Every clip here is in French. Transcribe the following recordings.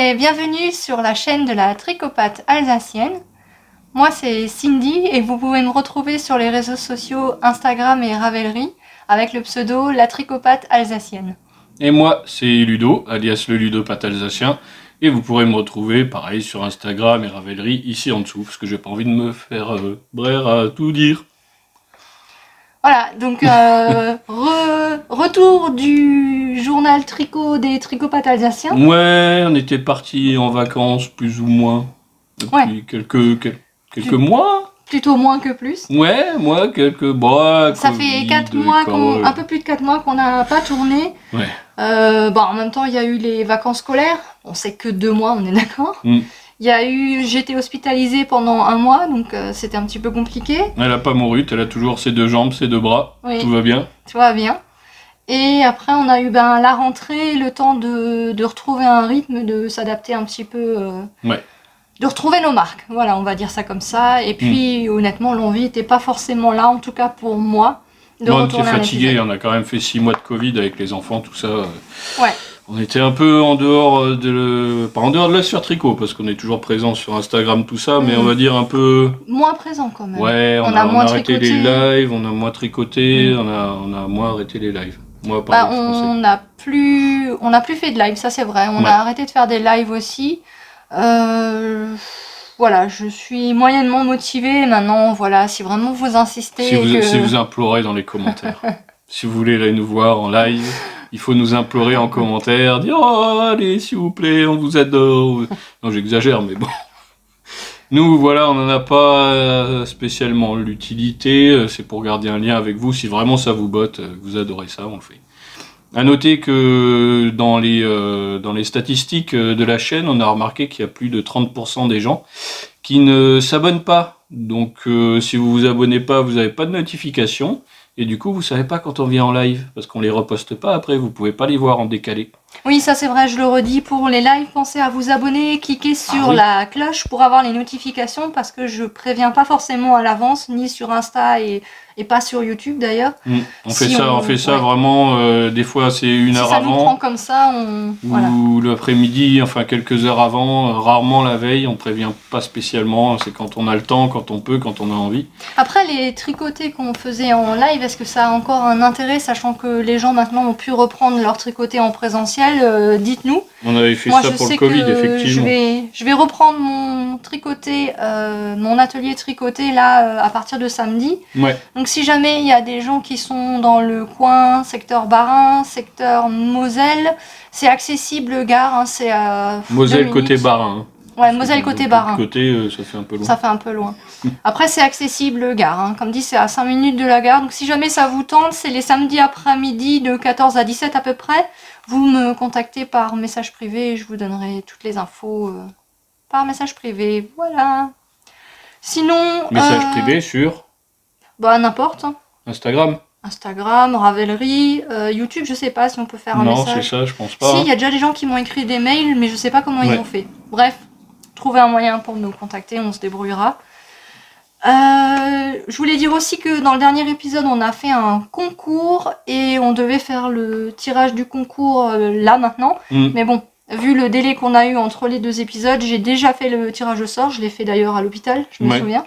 et bienvenue sur la chaîne de la tricopathe alsacienne. Moi c'est Cindy et vous pouvez me retrouver sur les réseaux sociaux Instagram et Ravelry avec le pseudo la tricopathe alsacienne. Et moi c'est Ludo, alias le ludopathe alsacien, et vous pourrez me retrouver pareil sur Instagram et Ravelry ici en dessous, parce que j'ai pas envie de me faire braire à tout dire. Voilà, donc retour du journal tricot des tricopathes alsaciens. Ouais, on était partis en vacances plus ou moins depuis quelques mois. Plutôt moins que plus. Ouais, moi quelques mois. Ça fait 4 mois, un peu plus de 4 mois qu'on n'a pas tourné. Ouais. En même temps, il y a eu les vacances scolaires. On sait que 2 mois, on est d'accord. J'étais hospitalisée pendant 1 mois, donc c'était un petit peu compliqué. Elle a pas mouru, elle a toujours ses 2 jambes, ses 2 bras, oui. Tout va bien. Tout va bien. Et après, on a eu la rentrée, le temps de retrouver un rythme, de s'adapter un petit peu, de retrouver nos marques. Voilà, on va dire ça comme ça. Et puis, honnêtement, l'envie n'était pas forcément là, en tout cas pour moi, de retourner. On était fatigué, on a quand même fait 6 mois de Covid avec les enfants, tout ça. Ouais. On était un peu en dehors pas en dehors de la sphère tricot, parce qu'on est toujours présent sur Instagram, tout ça, mais on va dire un peu... Moins présent quand même. Ouais, on a arrêté les lives, on a moins tricoté, on a moins arrêté les lives. Moi, on n'a plus fait de live, ça c'est vrai. On a arrêté de faire des lives aussi. Voilà, je suis moyennement motivée. Maintenant, voilà, si vraiment vous insistez... Si vous implorez dans les commentaires. Si vous voulez aller nous voir en live... Il faut nous implorer en commentaire, dire « Oh, allez, s'il vous plaît, on vous adore !» Non, j'exagère, mais bon. Nous, voilà, on n'en a pas spécialement l'utilité. C'est pour garder un lien avec vous. Si vraiment ça vous botte, vous adorez ça, on le fait. À noter que dans les statistiques de la chaîne, on a remarqué qu'il y a plus de 30% des gens qui ne s'abonnent pas. Donc, si vous vous abonnez pas, vous n'avez pas de notification. Et du coup, vous savez pas quand on vient en live, parce qu'on les reposte pas après, vous pouvez pas les voir en décalé. Oui, ça c'est vrai, je le redis, pour les lives, pensez à vous abonner, cliquez sur la cloche pour avoir les notifications, parce que je préviens pas forcément à l'avance, ni sur Insta et pas sur YouTube d'ailleurs. On fait ça vraiment, des fois c'est 1 heure ça avant. Nous prend comme ça, ou l'après-midi, enfin quelques heures avant, rarement la veille, on prévient pas spécialement, c'est quand on a le temps, quand on peut, quand on a envie. Après les tricotés qu'on faisait en live, est-ce que ça a encore un intérêt, sachant que les gens maintenant ont pu reprendre leur tricoté en présentiel, dites-nous. On avait fait ça pour le Covid, effectivement. Je vais reprendre mon tricoté, mon atelier tricoté là à partir de samedi. Ouais. Donc si jamais il y a des gens qui sont dans le coin, secteur Bas-Rhin, secteur Moselle, c'est accessible gare, hein, c'est à Moselle côté Bas-Rhin. Ouais, Moselle côté Bas-Rhin. Côté, ça fait un peu loin. Ça fait un peu loin. Après c'est accessible gare, hein. Comme dit c'est à 5 minutes de la gare, donc si jamais ça vous tente, c'est les samedis après-midi de 14 à 17 à peu près. Vous me contactez par message privé et je vous donnerai toutes les infos par message privé, voilà. Sinon... Message privé sur... Bah n'importe. Hein. Instagram, Ravelry, YouTube, je sais pas si on peut faire un message. Non, c'est ça, je pense pas. Si, il y a déjà des gens qui m'ont écrit des mails, mais je sais pas comment ils ont fait. Bref, trouvez un moyen pour nous contacter, on se débrouillera. Je voulais dire aussi que dans le dernier épisode, on a fait un concours et on devait faire le tirage du concours là maintenant. Mais bon, vu le délai qu'on a eu entre les 2 épisodes, j'ai déjà fait le tirage au sort. Je l'ai fait d'ailleurs à l'hôpital, je me souviens.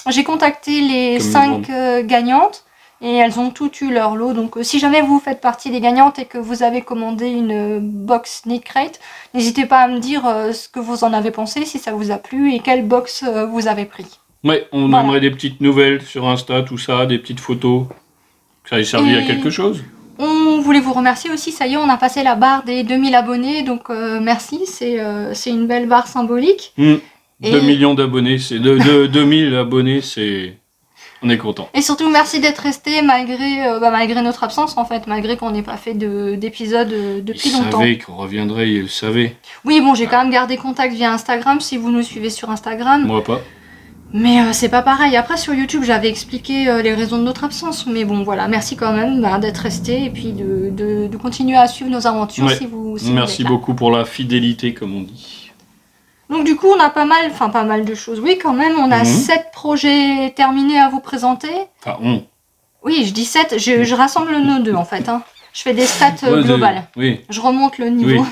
J'ai contacté les 5 gagnantes et elles ont toutes eu leur lot. Donc si jamais vous faites partie des gagnantes et que vous avez commandé une box Knit Crate, n'hésitez pas à me dire ce que vous en avez pensé, si ça vous a plu et quelle box vous avez pris. Ouais, on aimerait des petites nouvelles sur Insta, tout ça, des petites photos. Ça ait servi à quelque chose. On voulait vous remercier aussi, ça y est, on a passé la barre des 2000 abonnés, donc merci, c'est une belle barre symbolique. 2 millions d'abonnés, c'est 2000 abonnés, c'est... On est content. Et surtout, merci d'être resté malgré notre absence, en fait, malgré qu'on n'ait pas fait d'épisode depuis longtemps. Il savait qu'on reviendrait, il le savait. Oui, bon, j'ai quand même gardé contact via Instagram, si vous nous suivez sur Instagram. Moi pas. Mais c'est pas pareil. Après, sur YouTube, j'avais expliqué les raisons de notre absence. Mais bon, voilà, merci quand même d'être resté et puis de continuer à suivre nos aventures si vous merci beaucoup pour la fidélité, comme on dit. Donc du coup, on a pas mal de choses. Oui, quand même, on a 7 projets terminés à vous présenter. Enfin, on. Oui, je dis 7, je rassemble nos 2 en fait. Hein. Je fais des stats globales. Oui. Je remonte le niveau.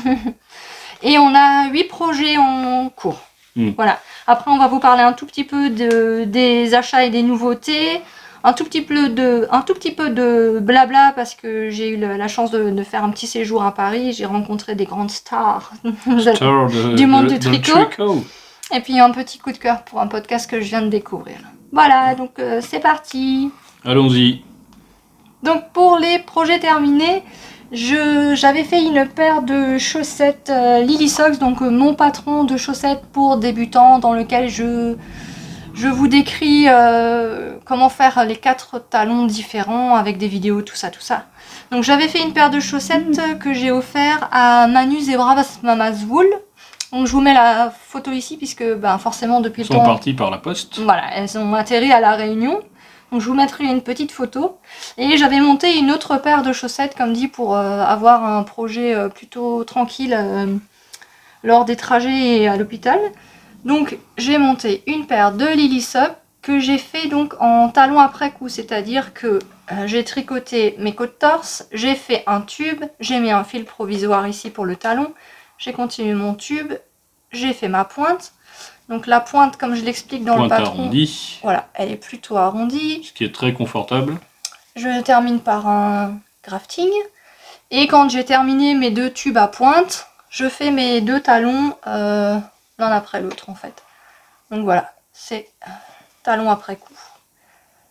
Et on a 8 projets en cours. Voilà. Après, on va vous parler un tout petit peu des achats et des nouveautés. Un tout petit peu de blabla parce que j'ai eu la chance de faire un petit séjour à Paris. J'ai rencontré des grandes stars du monde du tricot. Et puis un petit coup de cœur pour un podcast que je viens de découvrir. Voilà, donc c'est parti. Allons-y. Donc pour les projets terminés, j'avais fait une paire de chaussettes Lily Socks, donc mon patron de chaussettes pour débutants, dans lequel je vous décris comment faire les 4 talons différents avec des vidéos, tout ça. Donc j'avais fait une paire de chaussettes que j'ai offert à Manu Zebra Mamas Wool. Donc je vous mets la photo ici puisque forcément depuis le temps... Elles sont parties par la poste. Voilà, elles ont atterri à La Réunion. Donc je vous mettrai une petite photo. Et j'avais monté une autre paire de chaussettes comme dit pour avoir un projet plutôt tranquille lors des trajets et à l'hôpital. Donc j'ai monté une paire de Lily Socks que j'ai fait donc en talon après coup, c'est-à-dire que j'ai tricoté mes côtes torse, j'ai fait un tube, j'ai mis un fil provisoire ici pour le talon, j'ai continué mon tube, j'ai fait ma pointe. Donc la pointe, comme je l'explique dans le patron, arrondie. Voilà, elle est plutôt arrondie. Ce qui est très confortable. Je termine par un grafting. Et quand j'ai terminé mes 2 tubes à pointe, je fais mes 2 talons l'un après l'autre en fait. Donc voilà, c'est talon après coup.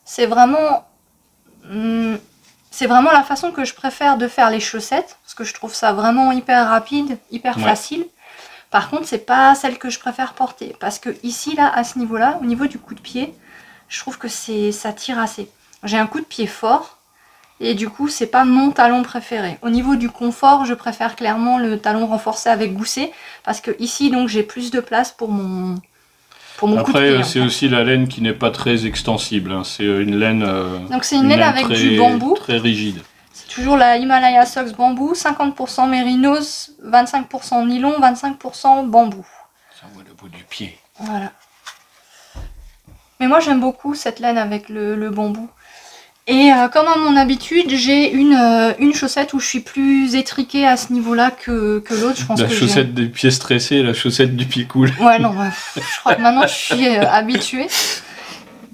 C'est vraiment la façon que je préfère de faire les chaussettes, parce que je trouve ça vraiment hyper rapide, hyper facile. Par contre, c'est pas celle que je préfère porter, parce que ici, là, à ce niveau-là, au niveau du coup de pied, je trouve que ça tire assez. J'ai un coup de pied fort, et du coup, c'est pas mon talon préféré. Au niveau du confort, je préfère clairement le talon renforcé avec gousset, parce que ici, donc, j'ai plus de place pour mon coup de pied. Après, c'est aussi la laine qui n'est pas très extensible. Hein. C'est une laine. Donc c'est une laine avec du bambou. Très rigide. C'est toujours la Himalaya Socks bambou, 50% mérinos, 25% nylon, 25% bambou. Ça voit le bout du pied. Voilà. Mais moi j'aime beaucoup cette laine avec le bambou. Et comme à mon habitude, j'ai une chaussette où je suis plus étriquée à ce niveau-là que l'autre. Je pense la chaussette du pied stressé et la chaussette du pied cool. Ouais, non, je crois que maintenant je suis habituée.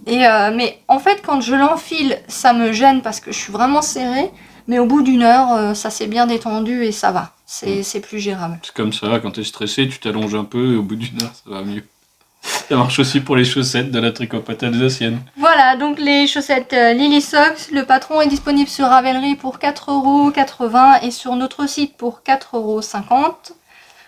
Mais en fait, quand je l'enfile, ça me gêne parce que je suis vraiment serrée. Mais au bout d'une heure, ça s'est bien détendu et ça va. C'est plus gérable. C'est comme ça, quand tu es stressé, tu t'allonges un peu et au bout d'une heure, ça va mieux. Ça marche aussi pour les chaussettes de la tricopate alsacienne. Voilà, donc les chaussettes Lily Socks. Le patron est disponible sur Ravelry pour 4,80 € et sur notre site pour 4,50 €.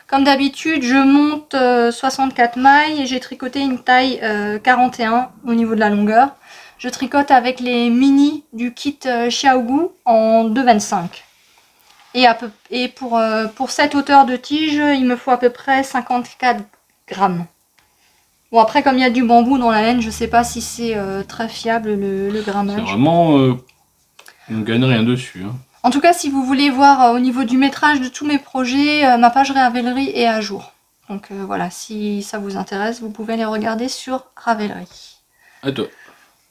Comme d'habitude, je monte 64 mailles et j'ai tricoté une taille 41 au niveau de la longueur. Je tricote avec les mini du kit Xiaogu en 2,25. Et pour cette hauteur de tige, il me faut à peu près 54 grammes. Bon, après, comme il y a du bambou dans la laine, je sais pas si c'est très fiable le grammage. C'est vraiment... on ne gagne rien dessus. Hein. En tout cas, si vous voulez voir au niveau du métrage de tous mes projets, ma page Ravelry est à jour. Donc voilà, si ça vous intéresse, vous pouvez les regarder sur Ravelry. À toi.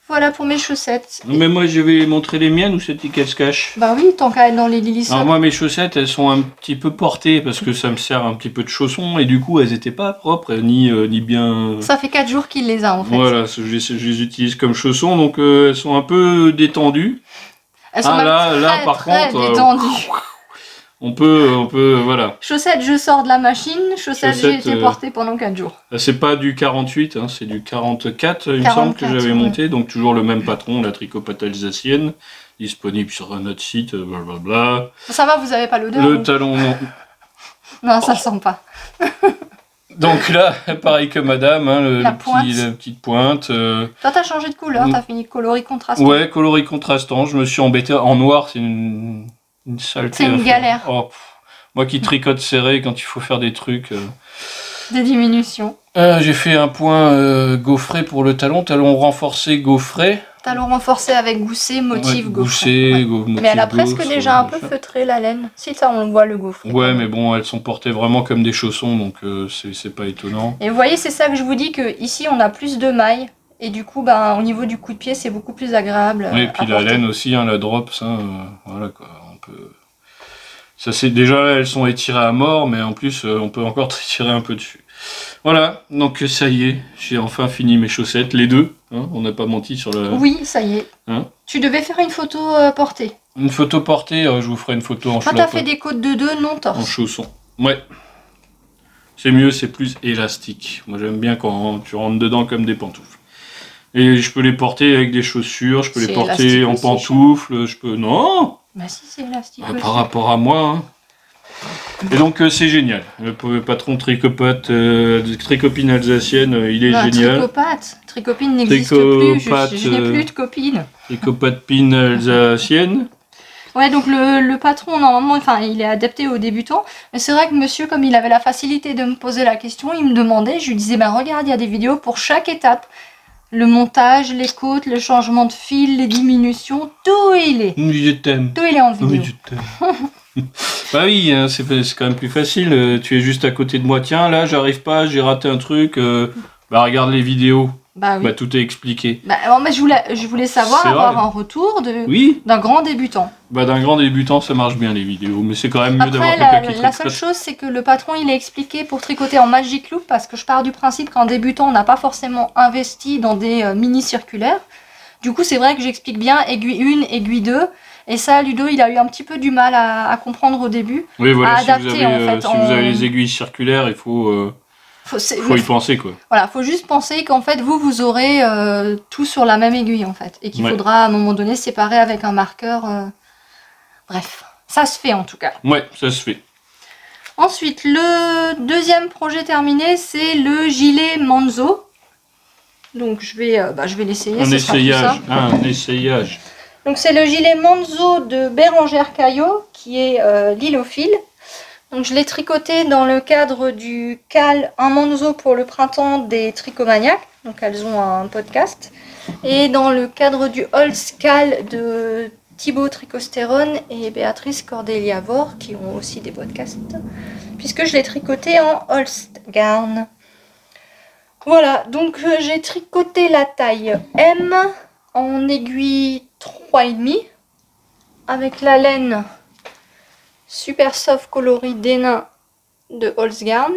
Voilà pour mes chaussettes. Mais moi, je vais montrer les miennes ou c'est qu'elles se cachent? Bah oui, tant qu'à être dans les Lily Socks. Alors moi, mes chaussettes, elles sont un petit peu portées parce que ça me sert un petit peu de chaussons et du coup, elles n'étaient pas propres ni bien... Ça fait 4 jours qu'il les a en fait. Voilà, je les utilise comme chaussons, donc elles sont un peu détendues. Elles sont là, par contre, détendues. On peut, voilà. Chaussettes, je sors de la machine. Chaussettes, j'ai été portée pendant 4 jours. C'est pas du 48, hein, c'est du 44, il me semble que j'avais monté. Donc toujours le même patron, la tricopate alsacienne, disponible sur notre site, blablabla. Ça va, vous avez pas l'odeur? Le talon... Non, ça sent pas. Donc là, pareil que madame, hein, la petite pointe. Toi, t'as changé de couleur, t'as fini coloris contrastant. Ouais, coloris contrastant, je me suis embêté. En noir, c'est une saleté. C'est une galère. Oh, moi qui tricote serré quand il faut faire des trucs. Des diminutions. J'ai fait un point gaufré pour le talon renforcé gaufré. Talon renforcé avec gousset, motif ouais, gaufré. Motif mais elle a presque déjà un peu feutré la laine. Si ça, on le voit le gaufré. Ouais, mais bon, elles sont portées vraiment comme des chaussons, donc c'est pas étonnant. Et vous voyez, c'est ça que je vous dis, que ici on a plus de mailles. Et du coup, au niveau du coup de pied, c'est beaucoup plus agréable. Oui, et puis la laine aussi, hein, la drops, hein, voilà quoi, on peut... Ça c'est déjà, elles sont étirées à mort, mais en plus, on peut encore tirer un peu dessus. Voilà, donc ça y est, j'ai enfin fini mes chaussettes, les deux. Hein, on n'a pas menti sur le... Oui, ça y est. Hein, tu devais faire une photo portée. Une photo portée, je vous ferai une photo en chaussons. Quand t'as fait des côtes de 2, non torse. En chaussons. Ouais. C'est mieux, c'est plus élastique. Moi j'aime bien quand tu rentres dedans comme des pantoufles. Et je peux les porter avec des chaussures, je peux les porter en pantoufles, je peux... Non. Bah si, c'est élastique par rapport à moi. Hein. Et donc c'est génial. Le patron Tricopate, Tricopine alsacienne, il est génial. Tricopine n'existe plus, je n'ai plus de copine. Tricopatepine alsacienne. Ouais, donc le patron, normalement, enfin, il est adapté aux débutants. Mais c'est vrai que monsieur, comme il avait la facilité de me poser la question, il me demandait, je lui disais, ben regarde, il y a des vidéos pour chaque étape. Le montage, les côtes, le changement de fil, les diminutions, tout il est. Oui, je t'aime. Tout il est en vidéo. Oui, je t'aime. Bah oui, hein, c'est quand même plus facile. Tu es juste à côté de moi. Tiens, là, j'arrive pas, j'ai raté un truc. Bah regarde les vidéos. Bah oui. Bah tout est expliqué. Bah mais je voulais savoir, avoir un retour d'un grand débutant. Bah d'un grand débutant, ça marche bien les vidéos, mais c'est quand même mieux d'avoir quelqu'un qui tricote. La seule chose, c'est que le patron, il a expliqué pour tricoter en Magic Loop, parce que je pars du principe qu'en débutant, on n'a pas forcément investi dans des mini-circulaires. Du coup, c'est vrai que j'explique bien aiguille 1, aiguille 2. Et ça, Ludo, il a eu un petit peu du mal à comprendre au début. Oui, voilà, à adapter, si vous avez les aiguilles circulaires, il faut y penser, quoi. Voilà, faut juste penser qu'en fait, vous aurez tout sur la même aiguille, en fait. Et qu'il faudra, à un moment donné, séparer avec un marqueur. Bref, ça se fait, en tout cas. Ouais, ça se fait. Ensuite, le deuxième projet terminé, c'est le gilet Manzo. Donc, je vais l'essayer. Un essayage. Un essayage. Donc, c'est le gilet Manzo de Bérangère Caillot, qui est lilofile. Donc je l'ai tricoté dans le cadre du CAL, un Manzo pour le printemps des tricomaniacs. Donc elles ont un podcast. Et dans le cadre du Holz CAL de Thibaut Tricostérone et Béatrice Cordelia-Vore, qui ont aussi des podcasts. Puisque je l'ai tricoté en Holzgarn. Voilà, donc j'ai tricoté la taille M en aiguille 3,5 avec la laine Super Soft Coloris Dénin de Holzgarn.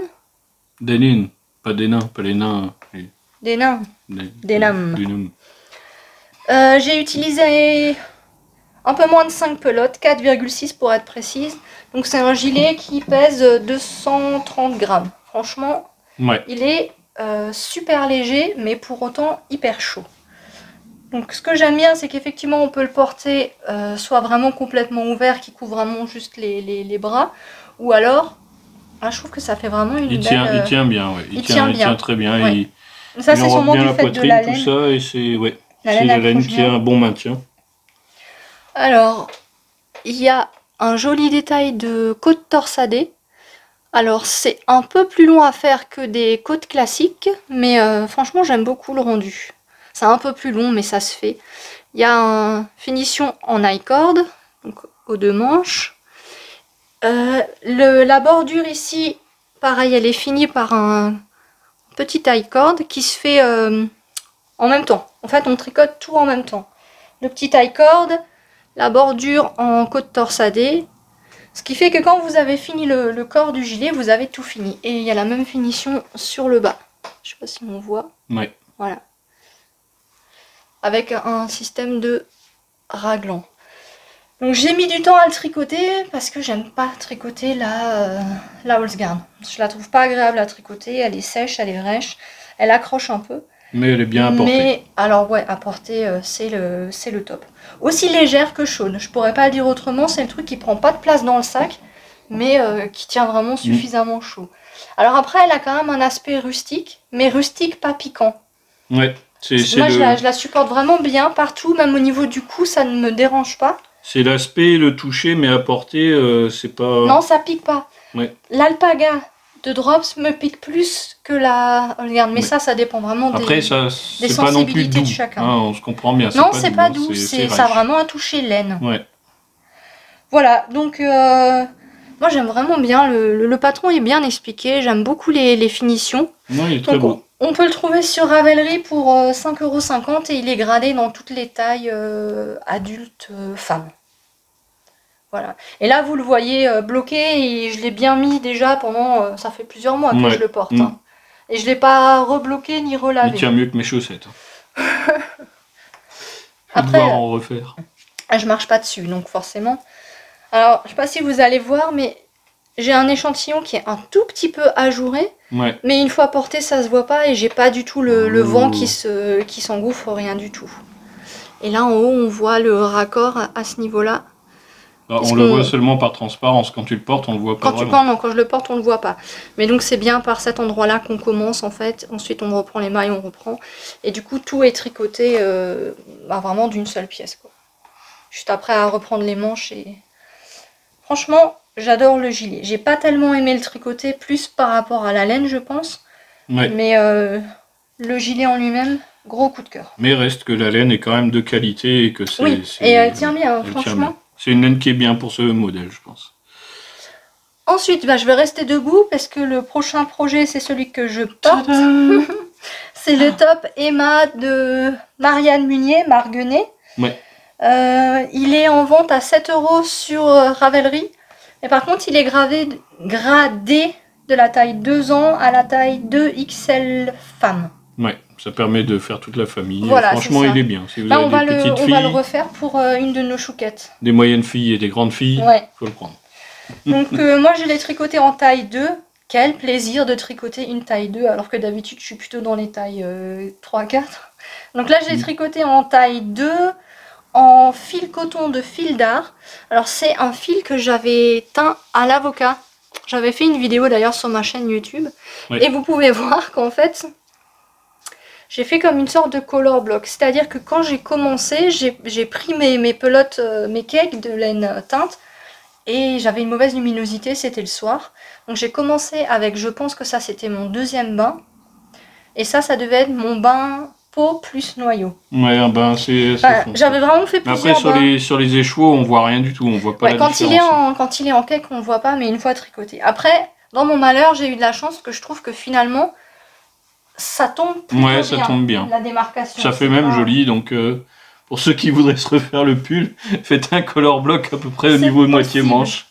Dénin, pas des nains, pas les nains. Dénin. Dénam. J'ai utilisé un peu moins de 5 pelotes, 4,6 pour être précise. Donc c'est un gilet qui pèse 230 grammes. Franchement, il est super léger, mais pour autant hyper chaud. Donc ce que j'aime bien, c'est qu'effectivement on peut le porter soit vraiment complètement ouvert, qui couvre vraiment juste les bras, ou alors, je trouve que ça fait vraiment une il tient bien, ouais. Il tient très bien. Ouais. Ça c'est sûrement du fait de la laine. Tout ça, et c'est la laine qui a un bon maintien. Alors, il y a un joli détail de côte torsadée. Alors c'est un peu plus long à faire que des côtes classiques, mais franchement j'aime beaucoup le rendu. C'est un peu plus long, mais ça se fait. Il y a une finition en I-cord, donc aux 2 manches. La bordure ici, pareil, elle est finie par un petit I-cord qui se fait en même temps. En fait, on tricote tout en même temps. Le petit I-cord, la bordure en côte torsadée. Ce qui fait que quand vous avez fini le corps du gilet, vous avez tout fini. Et il y a la même finition sur le bas. Je sais pas si on voit. Ouais. Voilà. Avec un système de raglan. Donc j'ai mis du temps à le tricoter parce que j'aime pas tricoter la Holzgarn. Je la trouve pas agréable à tricoter, elle est sèche, elle est rêche, elle accroche un peu. Mais elle est bien à porter. Mais alors ouais, à porter c'est le top. Aussi légère que chaude, je pourrais pas le dire autrement, c'est le truc qui prend pas de place dans le sac, mais qui tient vraiment suffisamment chaud. Alors après elle a quand même un aspect rustique, mais rustique pas piquant. Ouais. Moi je la supporte vraiment bien partout, même au niveau du cou, ça ne me dérange pas. C'est l'aspect, le toucher, mais à porter, c'est pas... Non, ça pique pas. Ouais. L'alpaga de Drops me pique plus que la Holzgarn, mais ça dépend vraiment des sensibilités de chacun. Hein, on se comprend bien. Non, c'est pas doux, ça a vraiment un toucher laine. Ouais. Voilà, donc moi j'aime vraiment bien, le patron est bien expliqué, j'aime beaucoup les finitions. Non, il est très beau. On peut le trouver sur Ravelry pour 5,50 € et il est gradé dans toutes les tailles adultes femmes. Voilà. Et là, vous le voyez bloqué et je l'ai bien mis déjà pendant... ça fait plusieurs mois que je le porte. Hein. Et je l'ai pas rebloqué ni relavé. Il tient mieux que mes chaussettes. Après, devoir en refaire. Je marche pas dessus, donc forcément. Alors, je sais pas si vous allez voir, mais j'ai un échantillon qui est un tout petit peu ajouré. Ouais. Mais une fois porté, ça se voit pas et j'ai pas du tout le vent qui s'engouffre, rien du tout. Et là, en haut, on voit le raccord à ce niveau-là. On le voit seulement par transparence. Quand tu le portes, on le voit pas. Quand je le porte, on le voit pas. Mais donc c'est bien par cet endroit-là qu'on commence en fait. Ensuite, on reprend les mailles, on reprend. Et du coup, tout est tricoté vraiment d'une seule pièce, quoi. Juste après à reprendre les manches et... Franchement, j'adore le gilet. J'ai pas tellement aimé le tricoter, plus par rapport à la laine, je pense. Ouais. Mais le gilet en lui-même, gros coup de cœur. Mais reste que la laine est quand même de qualité et que c'est... Oui, et elle tient bien, franchement. C'est une laine qui est bien pour ce modèle, je pense. Ensuite, je vais rester debout parce que le prochain projet, c'est celui que je porte. C'est le top Emma de Marianne Munier, Marguenet. Ouais. Il est en vente à 7 € sur Ravelry. Mais par contre, il est gradé de la taille 2 ans à la taille 2 XL femme. Ouais, ça permet de faire toute la famille. Voilà, franchement, il est bien. Si vous avez on va filles, le refaire pour une de nos chouquettes. Des moyennes filles et des grandes filles, faut le prendre. Donc moi, je l'ai tricoté en taille 2. Quel plaisir de tricoter une taille 2, alors que d'habitude, je suis plutôt dans les tailles 3-4. Donc là, je l'ai tricoté en taille 2, en fil coton de fil d'art. Alors, c'est un fil que j'avais teint à l'avocat. J'avais fait une vidéo d'ailleurs sur ma chaîne YouTube. Oui. Et vous pouvez voir qu'en fait... J'ai fait comme une sorte de color block, c'est-à-dire que quand j'ai commencé, j'ai pris mes pelotes, mes cakes de laine teinte, et j'avais une mauvaise luminosité, c'était le soir. Donc j'ai commencé avec, je pense que ça c'était mon deuxième bain, et ça devait être mon bain peau plus noyau. Ouais, un bain c'est j'avais vraiment fait plusieurs bains. Après sur les échevaux, on voit rien du tout, on voit pas la différence. Quand il est en cake, on voit pas, mais une fois tricoté. Après, dans mon malheur, j'ai eu de la chance que je trouve que finalement... ça tombe plutôt bien. Ça tombe bien. La démarcation. Ça fait même joli, donc pour ceux qui voudraient se refaire le pull, faites un color block à peu près au niveau de moitié manche.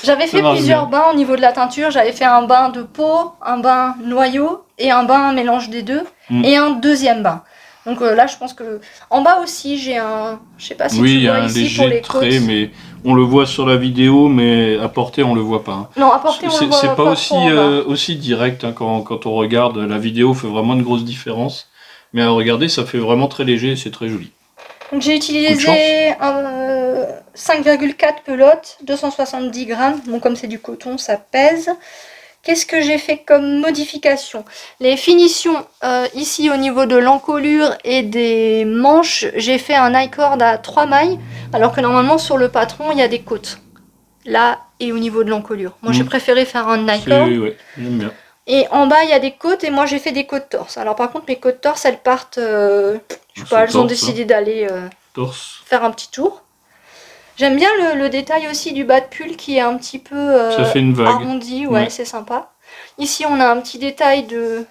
J'avais fait plusieurs bains au niveau de la teinture. J'avais fait un bain de peau, un bain noyau et un bain mélange des deux et un deuxième bain. Donc là, je pense que en bas aussi, j'ai un, je sais pas si tu vois ici pour les côtes. Trait, mais on le voit sur la vidéo, mais à portée, on le voit pas. Hein. Non, à portée, on le voit pas. C'est pas aussi direct hein, quand on regarde. La vidéo fait vraiment une grosse différence, mais à regarder, ça fait vraiment très léger, c'est très joli. Donc j'ai utilisé 5,4 pelotes, 270 grammes. Bon, comme c'est du coton, ça pèse. Qu'est-ce que j'ai fait comme modification? Les finitions, ici au niveau de l'encolure et des manches, j'ai fait un I-cord à 3 mailles, alors que normalement sur le patron, il y a des côtes. Là et au niveau de l'encolure. Moi, j'ai préféré faire un I-cord. Ouais, j'aime bien. Et en bas, il y a des côtes et moi, j'ai fait des côtes torse. Alors par contre, mes côtes torse, elles partent... je sais pas, elles ont décidé d'aller faire un petit tour. J'aime bien le détail aussi du bas de pull qui est un petit peu ça fait une vague. Arrondi, ouais. C'est sympa. Ici, on a un petit détail de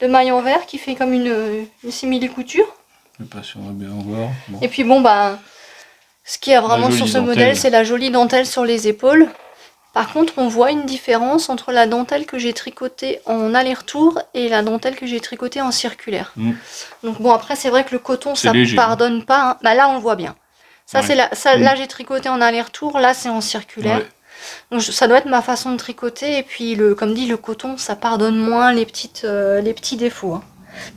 maille en vert qui fait comme une simili-couture. Je sais pas si on va bien voir. Bon. Et puis bon, ce qu'il y a vraiment sur ce modèle, c'est la jolie dentelle sur les épaules. Par contre, on voit une différence entre la dentelle que j'ai tricotée en aller-retour et la dentelle que j'ai tricotée en circulaire. Donc bon, après, c'est vrai que le coton, ça ne pardonne pas. Hein. Là, on le voit bien. Ça, là, j'ai tricoté en aller-retour, là, c'est en circulaire. Ouais. Donc, ça doit être ma façon de tricoter. Et puis, comme dit, le coton, ça pardonne moins les petits défauts. Hein.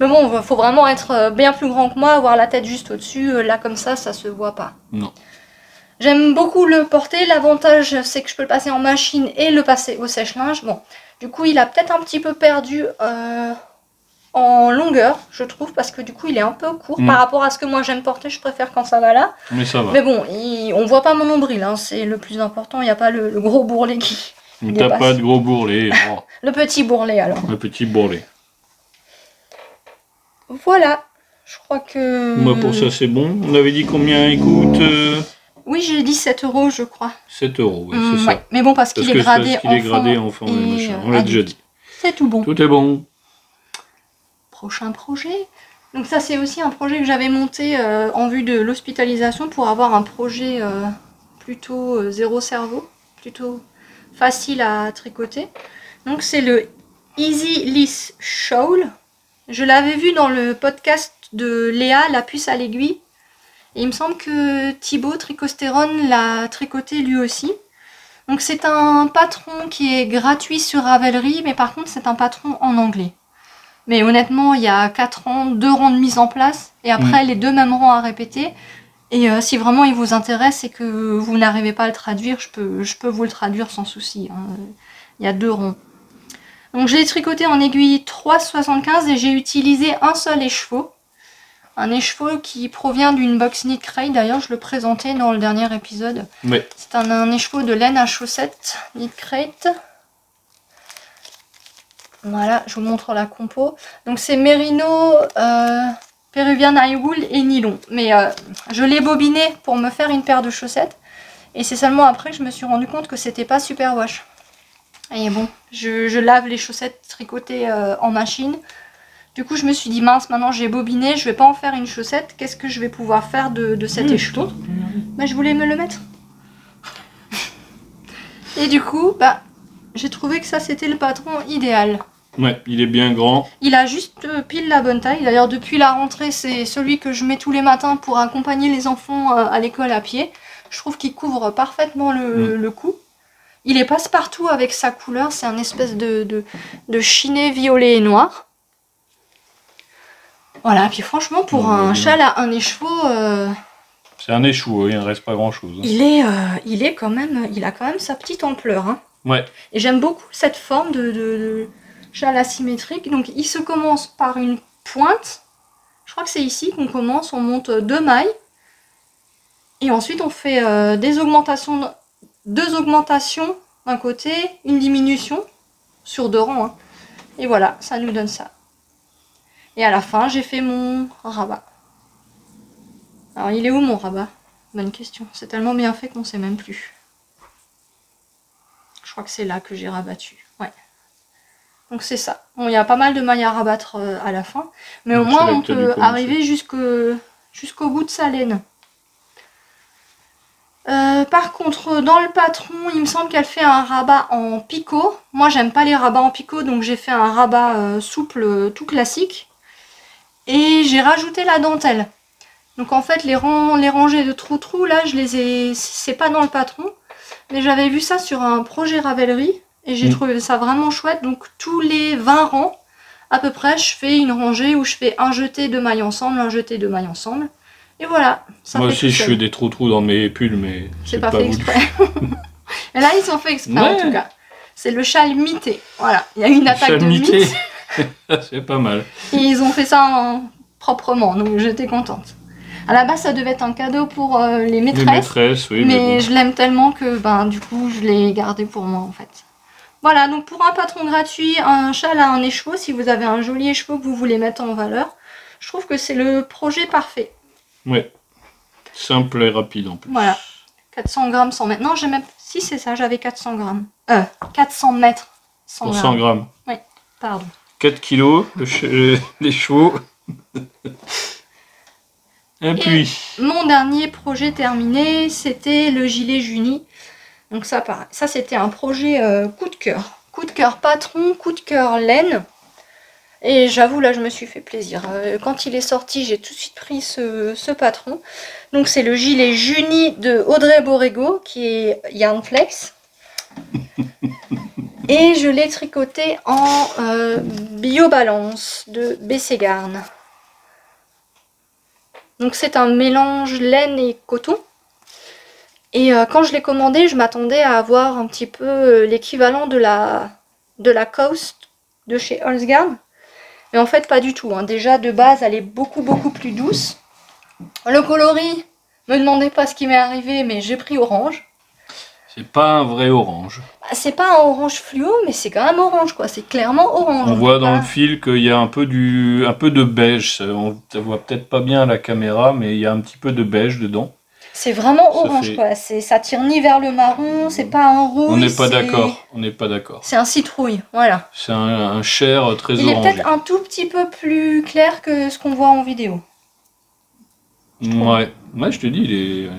Mais bon, il faut vraiment être bien plus grand que moi, avoir la tête juste au-dessus. Là, comme ça se voit pas. Non. J'aime beaucoup le porter. L'avantage, c'est que je peux le passer en machine et le passer au sèche-linge. Bon, du coup, il a peut-être un petit peu perdu... en longueur, je trouve, parce que du coup il est un peu court par rapport à ce que moi j'aime porter. Je préfère quand ça va là. Mais ça va. Mais bon, on voit pas mon nombril, hein, c'est le plus important. Il n'y a pas le gros bourrelet qui. T'as pas de gros bourrelet. Oh. Le petit bourrelet alors. Le petit bourrelet. Voilà, je crois que. Moi pour ça c'est bon. On avait dit combien il coûte Oui, j'ai dit 7 €, je crois. 7 €, ouais, c'est ça. Ouais. Mais bon, parce qu'il est gradé enfant. Parce qu'il est gradé enfant, on l'a déjà dit. C'est tout bon. Tout est bon. Prochain projet. Donc ça c'est aussi un projet que j'avais monté en vue de l'hospitalisation pour avoir un projet plutôt zéro cerveau, plutôt facile à tricoter. Donc c'est le Easy Liss Shawl. Je l'avais vu dans le podcast de Léa, la puce à l'aiguille. Et il me semble que Thibaut Tricostérone l'a tricoté lui aussi. Donc c'est un patron qui est gratuit sur Ravelry, mais par contre c'est un patron en anglais. Mais honnêtement, il y a 4 rangs, 2 rangs de mise en place, et après les 2 mêmes rangs à répéter. Et si vraiment il vous intéresse et que vous n'arrivez pas à le traduire, je peux vous le traduire sans souci. Hein. Il y a 2 rangs. Donc j'ai tricoté en aiguille 3,75 et j'ai utilisé un seul écheveau. Un écheveau qui provient d'une box Knit Crate, d'ailleurs je le présentais dans le dernier épisode. Oui. C'est un écheveau de laine à chaussettes Knit Crate. Voilà, je vous montre la compo. Donc c'est Merino, Peruvian High Wool et nylon. Mais je l'ai bobiné pour me faire une paire de chaussettes. Et c'est seulement après que je me suis rendu compte que c'était pas super wash. Et bon, je lave les chaussettes tricotées en machine. Du coup, je me suis dit, mince, maintenant j'ai bobiné, je vais pas en faire une chaussette. Qu'est-ce que je vais pouvoir faire de cet écheveau? Bah, je voulais me le mettre. Et du coup, bah, j'ai trouvé que ça, c'était le patron idéal. Ouais, il est bien grand. Il a juste pile la bonne taille. D'ailleurs, depuis la rentrée, c'est celui que je mets tous les matins pour accompagner les enfants à l'école à pied. Je trouve qu'il couvre parfaitement le cou. Il est passe-partout avec sa couleur. C'est un espèce de chiné violet et noir. Voilà, puis franchement, pour un châle à un écheveau... C'est un écheveau, il ne reste pas grand-chose. Hein. Il a quand même sa petite ampleur. Hein. Ouais. Et j'aime beaucoup cette forme de châle asymétrique. Donc, il se commence par une pointe. Je crois que c'est ici qu'on commence. On monte 2 mailles. Et ensuite, on fait des augmentations, 2 augmentations d'un côté, une diminution sur 2 rangs. Hein. Et voilà, ça nous donne ça. Et à la fin, j'ai fait mon rabat. Alors, il est où mon rabat? Bonne question. C'est tellement bien fait qu'on ne sait même plus. Je crois que c'est là que j'ai rabattu. Ouais. Donc c'est ça. Bon, il y a pas mal de mailles à rabattre à la fin. Mais au moins, on peut arriver jusqu'au bout de sa laine. Par contre, dans le patron, il me semble qu'elle fait un rabat en picot. Moi, j'aime pas les rabats en picot, donc j'ai fait un rabat souple, tout classique. Et j'ai rajouté la dentelle. Donc en fait, les rangées de trou-trou, là, je les ai... C'est pas dans le patron. Mais j'avais vu ça sur un projet Ravelry. Et j'ai trouvé ça vraiment chouette. Donc tous les 20 rangs, à peu près, je fais une rangée où je fais un jeté de mailles ensemble, un jeté de mailles ensemble. Et voilà. Ça Moi aussi, je fais des trous-trous dans mes pulls, mais c'est pas fait exprès. Mais là, ils ont fait exprès, en tout cas. C'est le châle mité. Voilà, il y a une attaque de mythe. C'est pas mal. Et ils ont fait ça proprement, donc j'étais contente. À la base, ça devait être un cadeau pour les maîtresses. Les maîtresses, oui. Mais bon. Je l'aime tellement que du coup, je l'ai gardé pour moi, en fait. Voilà, donc pour un patron gratuit, un châle à un écheveau, si vous avez un joli écheveau que vous voulez mettre en valeur, je trouve que c'est le projet parfait. Ouais. Simple et rapide en plus. Voilà. 400 grammes 100 mètres. Non, j'ai même... Si, c'est ça, j'avais 400 grammes. 400 mètres 100 grammes. 100 grammes. Oui, pardon. 4 kilos, les chevaux. Et puis... Mon dernier projet terminé, c'était le gilet Juni. Donc ça, pareil. Ça, c'était un projet coup de cœur. Coup de cœur patron, coup de cœur laine. Et j'avoue, là, je me suis fait plaisir. Quand il est sorti, j'ai tout de suite pris ce patron. Donc c'est le gilet Juni de Audrey Borrego, qui est Yarn Flex. Et je l'ai tricoté en Biobalance de BC Garn. Donc c'est un mélange laine et coton. Et quand je l'ai commandé, je m'attendais à avoir un petit peu l'équivalent de la Coast de chez Holzgarn. Mais en fait, pas du tout. Hein. Déjà, de base, elle est beaucoup plus douce. Le coloris, me demandez pas ce qui m'est arrivé, mais j'ai pris orange. C'est pas un vrai orange. C'est pas un orange fluo, mais c'est quand même orange, quoi. C'est clairement orange. On voit dans le fil qu'il y a un peu de beige. On ne voit peut-être pas bien à la caméra, mais il y a un petit peu de beige dedans. C'est vraiment orange, quoi. Ça tire ni vers le marron, c'est pas un rouge. On n'est pas d'accord. On n'est pas d'accord. C'est un citrouille, voilà. C'est un chair très orangé. Il est peut-être un tout petit peu plus clair que ce qu'on voit en vidéo. Ouais, je te dis, il est...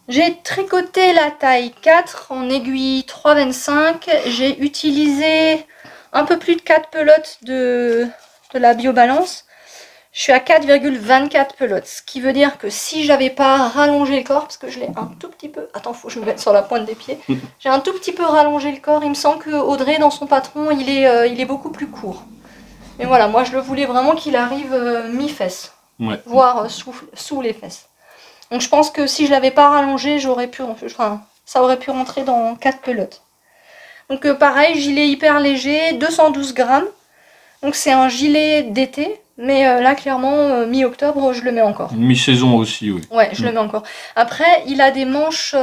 J'ai tricoté la taille 4 en aiguille 3,25. J'ai utilisé un peu plus de 4 pelotes de la Biobalance. Je suis à 4,24 pelotes. Ce qui veut dire que si j'avais pas rallongé le corps, parce que je l'ai un tout petit peu... Attends, faut que je me mette sur la pointe des pieds. J'ai un tout petit peu rallongé le corps. Il me semble que Audrey, dans son patron, il est beaucoup plus court. Mais voilà, moi je le voulais vraiment qu'il arrive mi-fesses. Ouais. Voire sous les fesses. Donc je pense que si je l'avais pas rallongé, ça aurait pu rentrer dans 4 pelotes. Donc pareil, gilet hyper léger, 212 grammes. Donc c'est un gilet d'été, mais là clairement, mi-octobre, je le mets encore. Mi-saison aussi, oui. Ouais, je le mets encore. Après, il a des manches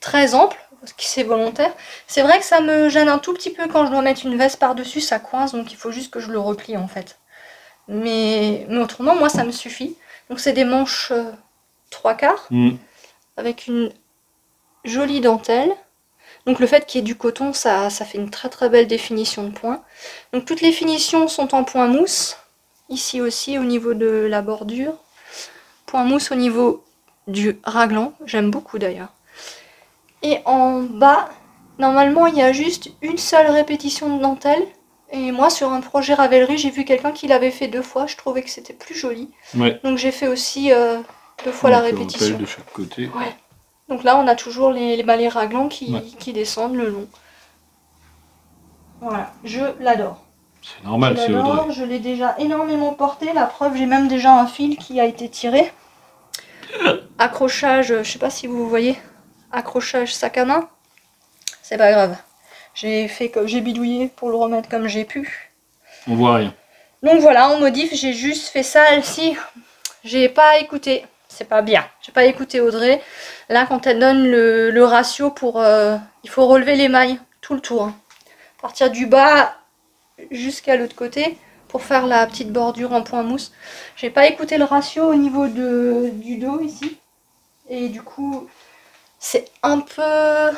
très amples, ce qui c'est volontaire. C'est vrai que ça me gêne un tout petit peu quand je dois mettre une veste par-dessus, ça coince, donc il faut juste que je le replie en fait. Mais autrement, moi ça me suffit. Donc c'est des manches 3/4 avec une jolie dentelle. Donc le fait qu'il y ait du coton, ça fait une très très belle définition de point. Donc toutes les finitions sont en point mousse. Ici aussi au niveau de la bordure. Point mousse au niveau du raglan. J'aime beaucoup d'ailleurs. Et en bas, normalement il y a juste une seule répétition de dentelle. Et moi sur un projet Ravelry, j'ai vu quelqu'un qui l'avait fait 2 fois. Je trouvais que c'était plus joli. Ouais. Donc j'ai fait aussi 2 fois la répétition. De chaque côté. Ouais. Donc là on a toujours les balais raglans qui descendent le long. Voilà, je l'adore. C'est normal, c'est Audrey. Je l'ai déjà énormément porté. La preuve, j'ai même déjà un fil qui a été tiré. Accrochage, je sais pas si vous voyez. Accrochage sac à main. C'est pas grave. J'ai bidouillé pour le remettre comme j'ai pu. On voit rien. Donc voilà, en modif, j'ai juste fait ça. Si j'ai pas écouté, c'est pas bien. J'ai pas écouté Audrey. Là, quand elle donne le ratio pour... il faut relever les mailles tout le tour. Hein. Partir du bas jusqu'à l'autre côté pour faire la petite bordure en point mousse. J'ai pas écouté le ratio au niveau du dos ici. Et du coup, c'est un peu...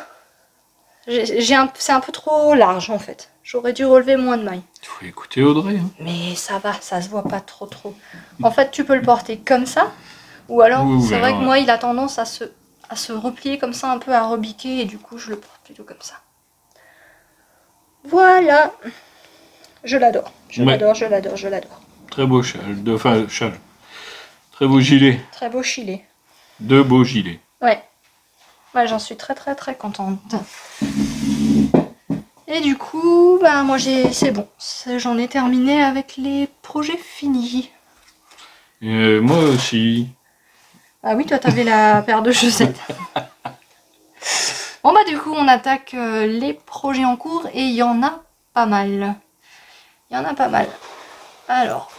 c'est un peu trop large en fait. J'aurais dû relever moins de mailles. Il faut écouter Audrey. Hein. Mais ça va, ça se voit pas trop. En fait, tu peux le porter comme ça. Ou alors, c'est vrai que moi, il a tendance à se replier comme ça, un peu à rebiquer. Et du coup, je le porte plutôt comme ça. Voilà. Je l'adore. Je l'adore. Très beau châle. Châle. Très beau gilet. Très beau gilet. 2 beaux gilets. Ouais. Ouais, j'en suis très contente. Et du coup, bah moi c'est bon. J'en ai terminé avec les projets finis. Moi aussi. Ah oui, toi t'avais la paire de chaussettes. Bon bah du coup on attaque les projets en cours et il y en a pas mal. Alors,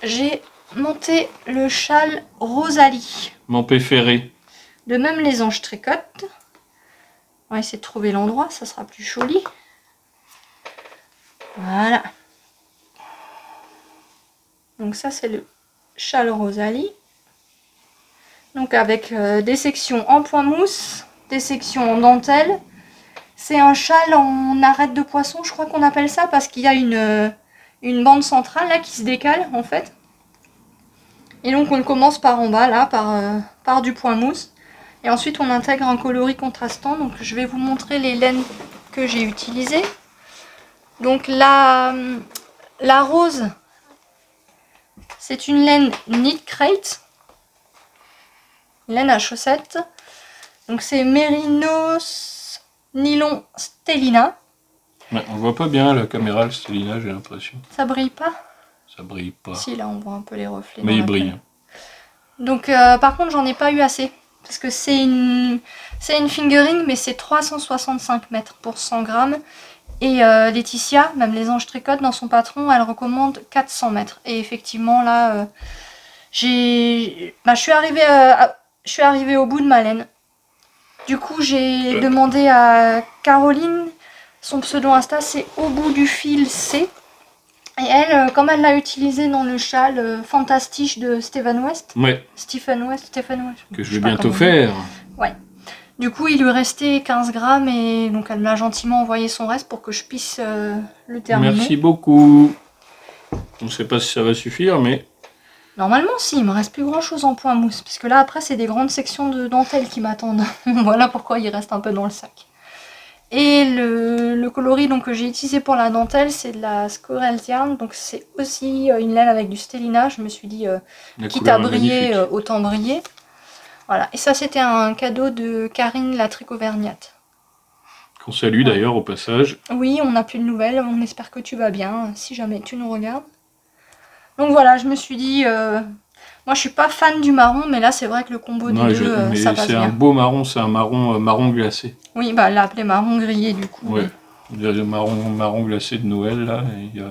j'ai monté le châle Rosalie. Mon préféré. De même les anges tricotent. On va essayer de trouver l'endroit, ça sera plus joli. Voilà. Donc ça c'est le châle Rosalie. Donc avec des sections en point mousse, des sections en dentelle. C'est un châle en arête de poisson, je crois qu'on appelle ça, parce qu'il y a une bande centrale là qui se décale en fait. Et donc on commence par en bas là, par du point mousse. Et ensuite on intègre un coloris contrastant. Donc je vais vous montrer les laines que j'ai utilisées. Donc la rose, c'est une laine Knit Crate. Une laine à chaussettes. Donc c'est Mérinos Nylon Stellina. Ouais, on voit pas bien à la caméra le Stellina, j'ai l'impression. Ça brille pas? Ça brille pas. Si, là on voit un peu les reflets. Mais il brille. Donc par contre j'en ai pas eu assez. Parce que c'est une fingering, mais c'est 365 mètres pour 100 grammes. Et Laetitia, même les anges tricotent dans son patron, elle recommande 400 mètres. Et effectivement là, je suis arrivée au bout de ma laine. Du coup j'ai demandé à Caroline, son pseudo Insta c'est au bout du fil C. Et elle, comme elle l'a utilisé dans le châle Fantastiche de Stephen West. Ouais. Stephen West. Que je vais bientôt faire. Ouais. Du coup, il lui restait 15 grammes et donc elle me l'a gentiment envoyé son reste pour que je puisse le terminer. Merci beaucoup. On ne sait pas si ça va suffire, mais... Normalement, si, il me reste plus grand chose en point mousse. Parce que là, après, c'est des grandes sections de dentelle qui m'attendent. Voilà pourquoi il reste un peu dans le sac. Et le coloris donc, que j'ai utilisé pour la dentelle, c'est de la Squirrel's Yarn. Donc c'est aussi une laine avec du stélina. Je me suis dit, quitte à briller, autant briller. Voilà. Et ça, c'était un cadeau de Karine, la tricovergnate. Qu'on salue d'ailleurs au passage. Oui, on n'a plus de nouvelles. On espère que tu vas bien, si jamais tu nous regardes. Donc voilà, je me suis dit... Moi, je suis pas fan du marron, mais là, c'est vrai que le combo des deux, ça passe bien. C'est un beau marron, c'est un marron glacé. Oui, bah, elle l'a appelé marron grillé, du coup. Ouais, il y a le marron glacé de Noël, là. Et il y a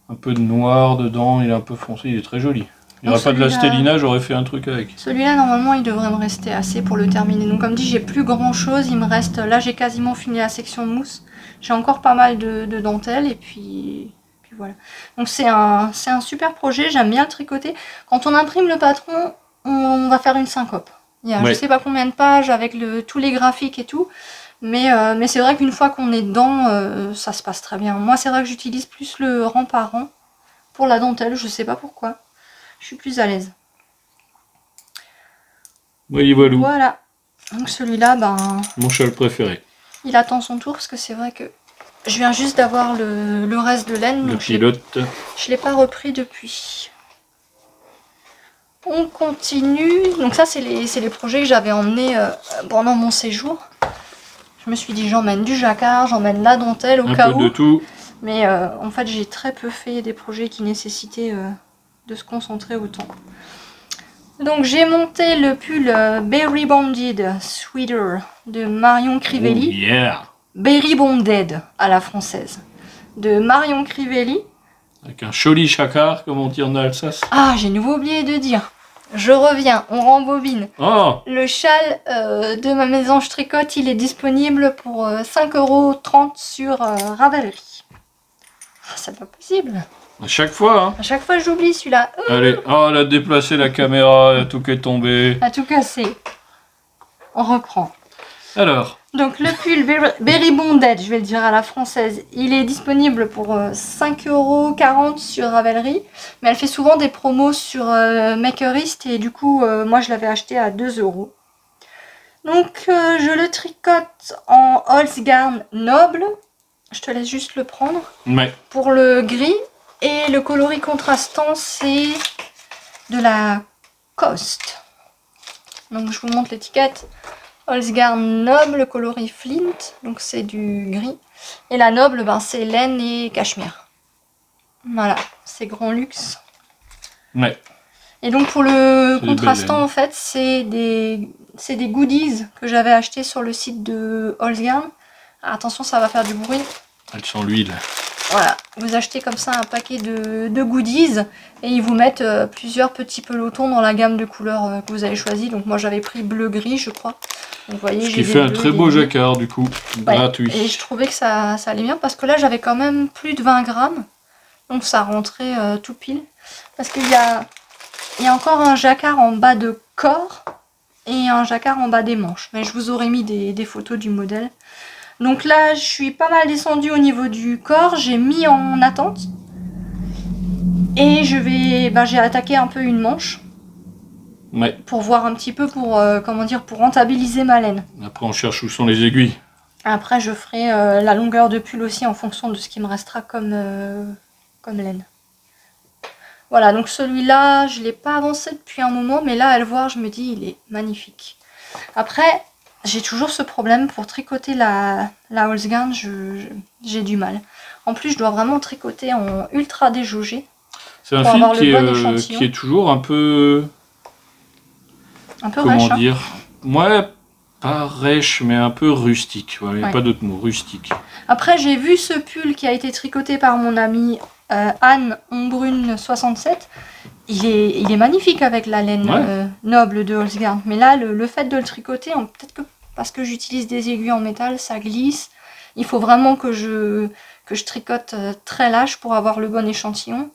un peu de noir dedans, il est un peu foncé, il est très joli. Il n'y aurait pas de la stélina, j'aurais fait un truc avec. Celui-là, normalement, il devrait me rester assez pour le terminer. Donc, comme dit, j'ai plus grand-chose. Il me reste... Là, j'ai quasiment fini la section mousse. J'ai encore pas mal de dentelle, et puis... Voilà. Donc c'est un super projet, j'aime bien le tricoter. Quand on imprime le patron, on va faire une syncope. Il y a je sais pas combien de pages avec tous les graphiques et tout. Mais c'est vrai qu'une fois qu'on est dedans, ça se passe très bien. Moi c'est vrai que j'utilise plus le rang par rang pour la dentelle, je sais pas pourquoi. Je suis plus à l'aise. Oui, voilà. Voilà. Donc celui-là, ben... Mon châle préféré. Il attend son tour parce que c'est vrai que... Je viens juste d'avoir le reste de laine. Le pilote. Je ne l'ai pas repris depuis. On continue. Donc ça, c'est les projets que j'avais emmenés pendant mon séjour. Je me suis dit, j'emmène du jacquard, j'emmène la dentelle au cas où. Un peu de tout. Mais en fait, j'ai très peu fait des projets qui nécessitaient de se concentrer autant. Donc j'ai monté le pull Berry Bonded Sweater de Marion Crivelli. Oh yeah! Berry Bonded à la française de Marion Crivelli. Avec un joli jacquard, comme on dit en Alsace. Ah, j'ai nouveau oublié de dire. Je reviens, on rembobine. Oh. Le châle de ma mésange tricote, il est disponible pour 5,30 € sur Ravelry. Oh, c'est pas possible. À chaque fois, hein. À chaque fois, j'oublie celui-là. Allez, oh, elle a déplacé la caméra, il y a tout qui est tombé. À tout casser. On reprend. Alors. Donc le pull Berry Bonded, je vais le dire à la française, il est disponible pour 5,40 € sur Ravelry. Mais elle fait souvent des promos sur Makerist et du coup, moi je l'avais acheté à 2 €. Donc je le tricote en Holzgarn noble. Je te laisse juste le prendre. Ouais. Pour le gris. Et le coloris contrastant, c'est de la Coast. Donc je vous montre l'étiquette. Holzgarn noble, coloris flint, donc c'est du gris. Et la noble, ben, c'est laine et cachemire. Voilà, c'est grand luxe. Ouais. Et donc pour le contrastant, en fait, c'est des goodies que j'avais acheté sur le site de Holzgarn. Attention, ça va faire du bruit. Elles sont l'huile. Voilà, vous achetez comme ça un paquet de goodies et ils vous mettent plusieurs petits pelotons dans la gamme de couleurs que vous avez choisi. Donc moi j'avais pris bleu-gris, je crois. Donc, vous voyez, ce qui fait un très beau jacquard du coup, gratuit. Et je trouvais que ça allait bien parce que là j'avais quand même plus de 20 grammes. Donc ça rentrait tout pile. Parce qu'il y a encore un jacquard en bas de corps et un jacquard en bas des manches. Mais je vous aurais mis des photos du modèle. Donc là, je suis pas mal descendue au niveau du corps. J'ai mis en attente. Et j'ai attaqué un peu une manche. Ouais. Pour voir un petit peu, pour rentabiliser ma laine. Après, on cherche où sont les aiguilles. Après, je ferai la longueur de pull aussi en fonction de ce qui me restera comme laine. Voilà, donc celui-là, je ne l'ai pas avancé depuis un moment. Mais là, à le voir, je me dis, il est magnifique. Après... J'ai toujours ce problème pour tricoter la Holzgarn, j'ai du mal. En plus, je dois vraiment tricoter en ultra déjaugé. C'est un fil qui est toujours un peu... Un peu rêche. Comment dire, ouais, pas rêche, mais un peu rustique. Voilà, il n'y a pas d'autre mot, rustique. Après, j'ai vu ce pull qui a été tricoté par mon amie Anne Ombrune 67. Il est magnifique avec la laine noble de Holzgarn. Mais là, le fait de le tricoter, peut-être que parce que j'utilise des aiguilles en métal, ça glisse. Il faut vraiment que je tricote très lâche pour avoir le bon échantillon.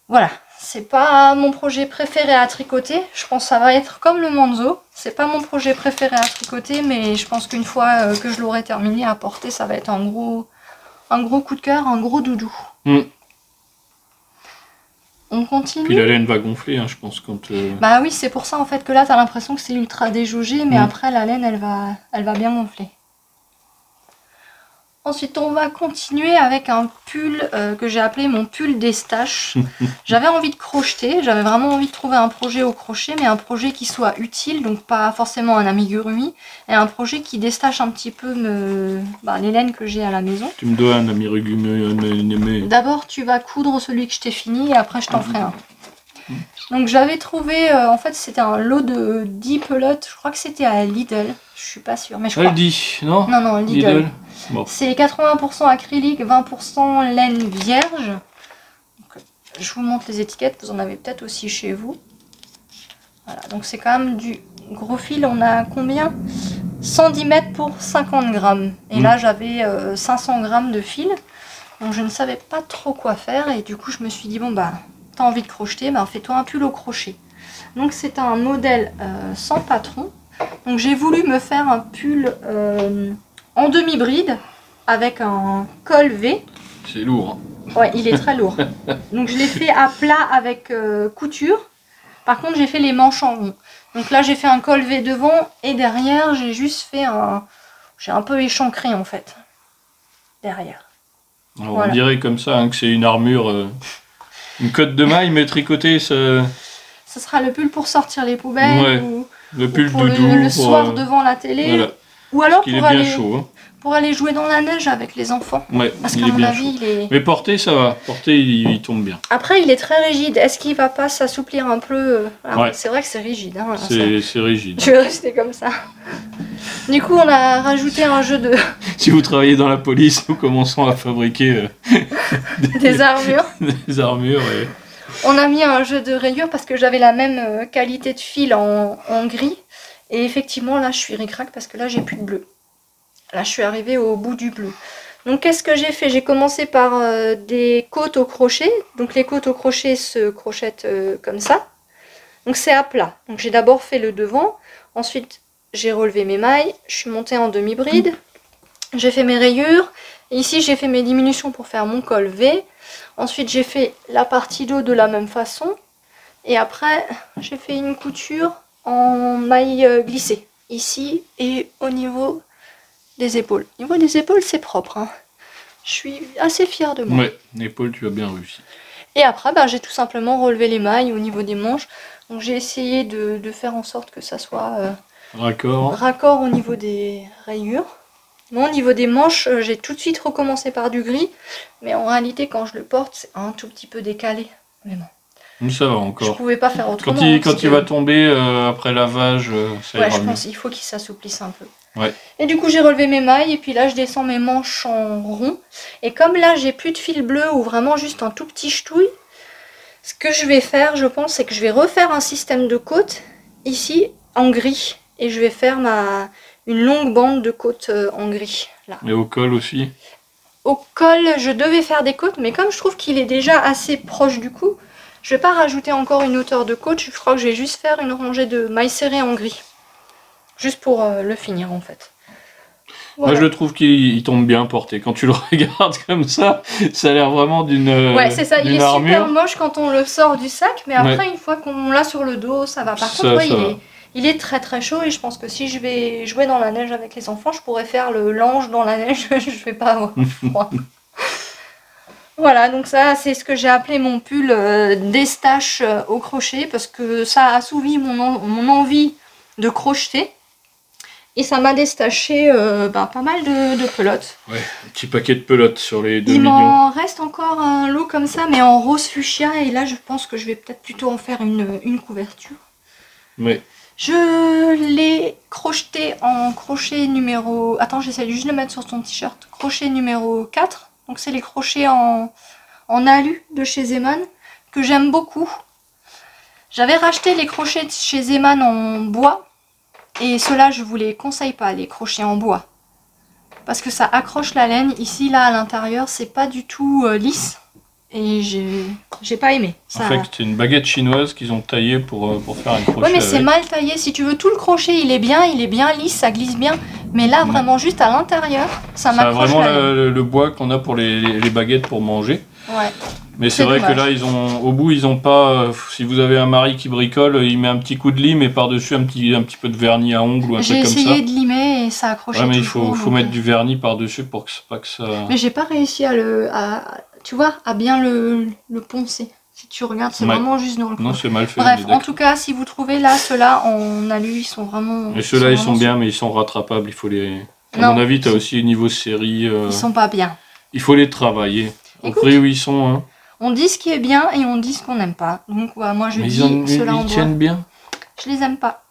Voilà, c'est pas mon projet préféré à tricoter. Je pense que ça va être comme le Manzo. C'est pas mon projet préféré à tricoter, mais je pense qu'une fois que je l'aurai terminé à porter, ça va être un gros coup de cœur, un gros doudou. On continue. Puis la laine va gonfler, hein, je pense, quand... Bah oui, c'est pour ça en fait que là, t'as l'impression que c'est ultra déjaugé, mais après la laine, elle va bien gonfler. Ensuite, on va continuer avec un pull que j'ai appelé mon pull d'Estache. J'avais envie de crocheter, j'avais vraiment envie de trouver un projet au crochet, mais un projet qui soit utile, donc pas forcément un amigurumi, et un projet qui déstache un petit peu les laines que j'ai à la maison. Tu me dois un amigurumi. D'abord, tu vas coudre celui que je t'ai fini, et après, je t'en ferai un. Donc j'avais trouvé, en fait c'était un lot de 10 pelotes, je crois que c'était à Lidl, je suis pas sûre, mais je crois. Aldi, non? Non, Lidl. Bon. C'est 80% acrylique, 20% laine vierge. Donc, je vous montre les étiquettes, vous en avez peut-être aussi chez vous. Voilà, donc c'est quand même du gros fil, on a combien? 110 mètres pour 50 grammes. Et là j'avais 500 grammes de fil, donc je ne savais pas trop quoi faire, et du coup je me suis dit bon bah... T'as envie de crocheter, ben fais-toi un pull au crochet. Donc c'est un modèle sans patron. Donc j'ai voulu me faire un pull en demi-bride avec un col V. C'est lourd. Hein. Ouais, il est très lourd. Donc je l'ai fait à plat avec couture. Par contre j'ai fait les manches en rond. Donc là j'ai fait un col V devant et derrière j'ai juste fait un... J'ai un peu échancré en fait. Derrière. Alors, voilà. On dirait comme ça hein, que c'est une armure... Une cotte de maille, mais tricotée, ça... Ce sera le pull pour sortir les poubelles, ouais, ou le pull pour doudou, le soir devant la télé, voilà. Ou alors pour aller jouer dans la neige avec les enfants. Ouais, parce qu'à mon avis, il est... Mais porter, ça va. Porter, il tombe bien. Après, il est très rigide. Est-ce qu'il va pas s'assouplir un peu? Ouais. C'est vrai que c'est rigide. Hein, c'est rigide. Je vais rester comme ça. Du coup, on a rajouté un jeu de... Si vous travaillez dans la police, nous commençons à fabriquer des armures. Des armures. Et... On a mis un jeu de rayures parce que j'avais la même qualité de fil en gris. Et effectivement, là, je suis ric-rac parce que là, j'ai plus de bleu. Là, je suis arrivée au bout du bleu. Donc, qu'est-ce que j'ai fait? J'ai commencé par des côtes au crochet. Donc, les côtes au crochet se crochettent comme ça. Donc, c'est à plat. Donc, j'ai d'abord fait le devant. Ensuite, j'ai relevé mes mailles. Je suis montée en demi-bride. J'ai fait mes rayures. Et ici, j'ai fait mes diminutions pour faire mon col V. Ensuite, j'ai fait la partie dos de la même façon. Et après, j'ai fait une couture en maille glissée. Ici et au niveau des épaules. Au niveau des épaules, c'est propre. Hein. Je suis assez fière de moi. Ouais, l'épaule, tu as bien réussi. Et après, j'ai tout simplement relevé les mailles au niveau des manches. Donc j'ai essayé de faire en sorte que ça soit raccord au niveau des rayures. Bon, au niveau des manches, j'ai tout de suite recommencé par du gris. Mais en réalité, quand je le porte, c'est un tout petit peu décalé. Mais bon. Ça va encore. Je pouvais pas faire autrement. Quand il va tomber après lavage, ça ira je mieux. pense qu'il faut qu'il s'assouplisse un peu. Ouais. Et du coup j'ai relevé mes mailles et puis là je descends mes manches en rond. Et comme là j'ai plus de fil bleu ou vraiment juste un tout petit ch'touille, ce que je vais faire je pense c'est que je vais refaire un système de côtes ici en gris. Et je vais faire une longue bande de côtes en gris. Là. Et au col aussi? Au col je devais faire des côtes mais comme je trouve qu'il est déjà assez proche du cou, je vais pas rajouter encore une hauteur de côte. Je crois que je vais juste faire une rangée de mailles serrées en gris. Juste pour le finir en fait. Voilà. Moi je trouve qu'il tombe bien porté. Quand tu le regardes comme ça a l'air vraiment d'une ouais c'est ça, il est armure. Super moche quand on le sort du sac. Mais après une fois qu'on l'a sur le dos, ça va. Par contre il est très très chaud. Et je pense que si je vais jouer dans la neige avec les enfants, je pourrais faire l'ange dans la neige. Je vais pas avoir froid. Voilà, donc ça c'est ce que j'ai appelé mon pull d'Estache au crochet. Parce que ça a assouvi mon envie de crocheter. Et ça m'a déstaché pas mal de pelotes. Ouais, un petit paquet de pelotes sur les 2 millions. Il m'en millions. reste encore un lot comme ça, mais en rose fuchsia. Et là, je pense que je vais peut-être plutôt en faire une couverture. Ouais. Je l'ai crocheté en crochet numéro... Attends, j'essaie juste de le mettre sur ton t-shirt. Crochet numéro 4. Donc c'est les crochets en alu de chez Zeman, que j'aime beaucoup. J'avais racheté les crochets de chez Zeman en bois. Et ceux-là, je vous les conseille pas, les crochets en bois. Parce que ça accroche la laine. Ici, là, à l'intérieur, c'est pas du tout lisse. Et j'ai pas aimé. Ça... En fait, c'est une baguette chinoise qu'ils ont taillée pour faire un crochet. Ouais, mais c'est mal taillé. Si tu veux, tout le crochet, il est bien lisse, ça glisse bien. Mais là, vraiment, juste à l'intérieur, ça m'accroche la laine. C'est vraiment le bois qu'on a pour les baguettes pour manger. Ouais. Mais c'est vrai que là, au bout, ils ont pas. Si vous avez un mari qui bricole, il met un petit coup de lime et par-dessus un petit peu de vernis à ongles ou un truc comme ça. J'ai essayé de limer et ça accrochait. Ouais, mais il faut mettre du vernis par-dessus pour que, pas que ça. Mais j'ai pas réussi tu vois, à bien le poncer. Si tu regardes, c'est vraiment juste dans le coin. Non, c'est mal fait. Bref, en tout cas, si vous trouvez là, ceux-là en alu, ils sont vraiment. Mais ceux-là, ils sont bien, mais ils sont rattrapables. Il faut les. À mon avis, tu as aussi niveau série. Ils sont pas bien. Il faut les travailler. Au prix où ils sont. Hein. On dit ce qui est bien et on dit ce qu'on n'aime pas. Donc ouais, moi je dis ceux-là en bois. Ils tiennent bien. Je les aime pas.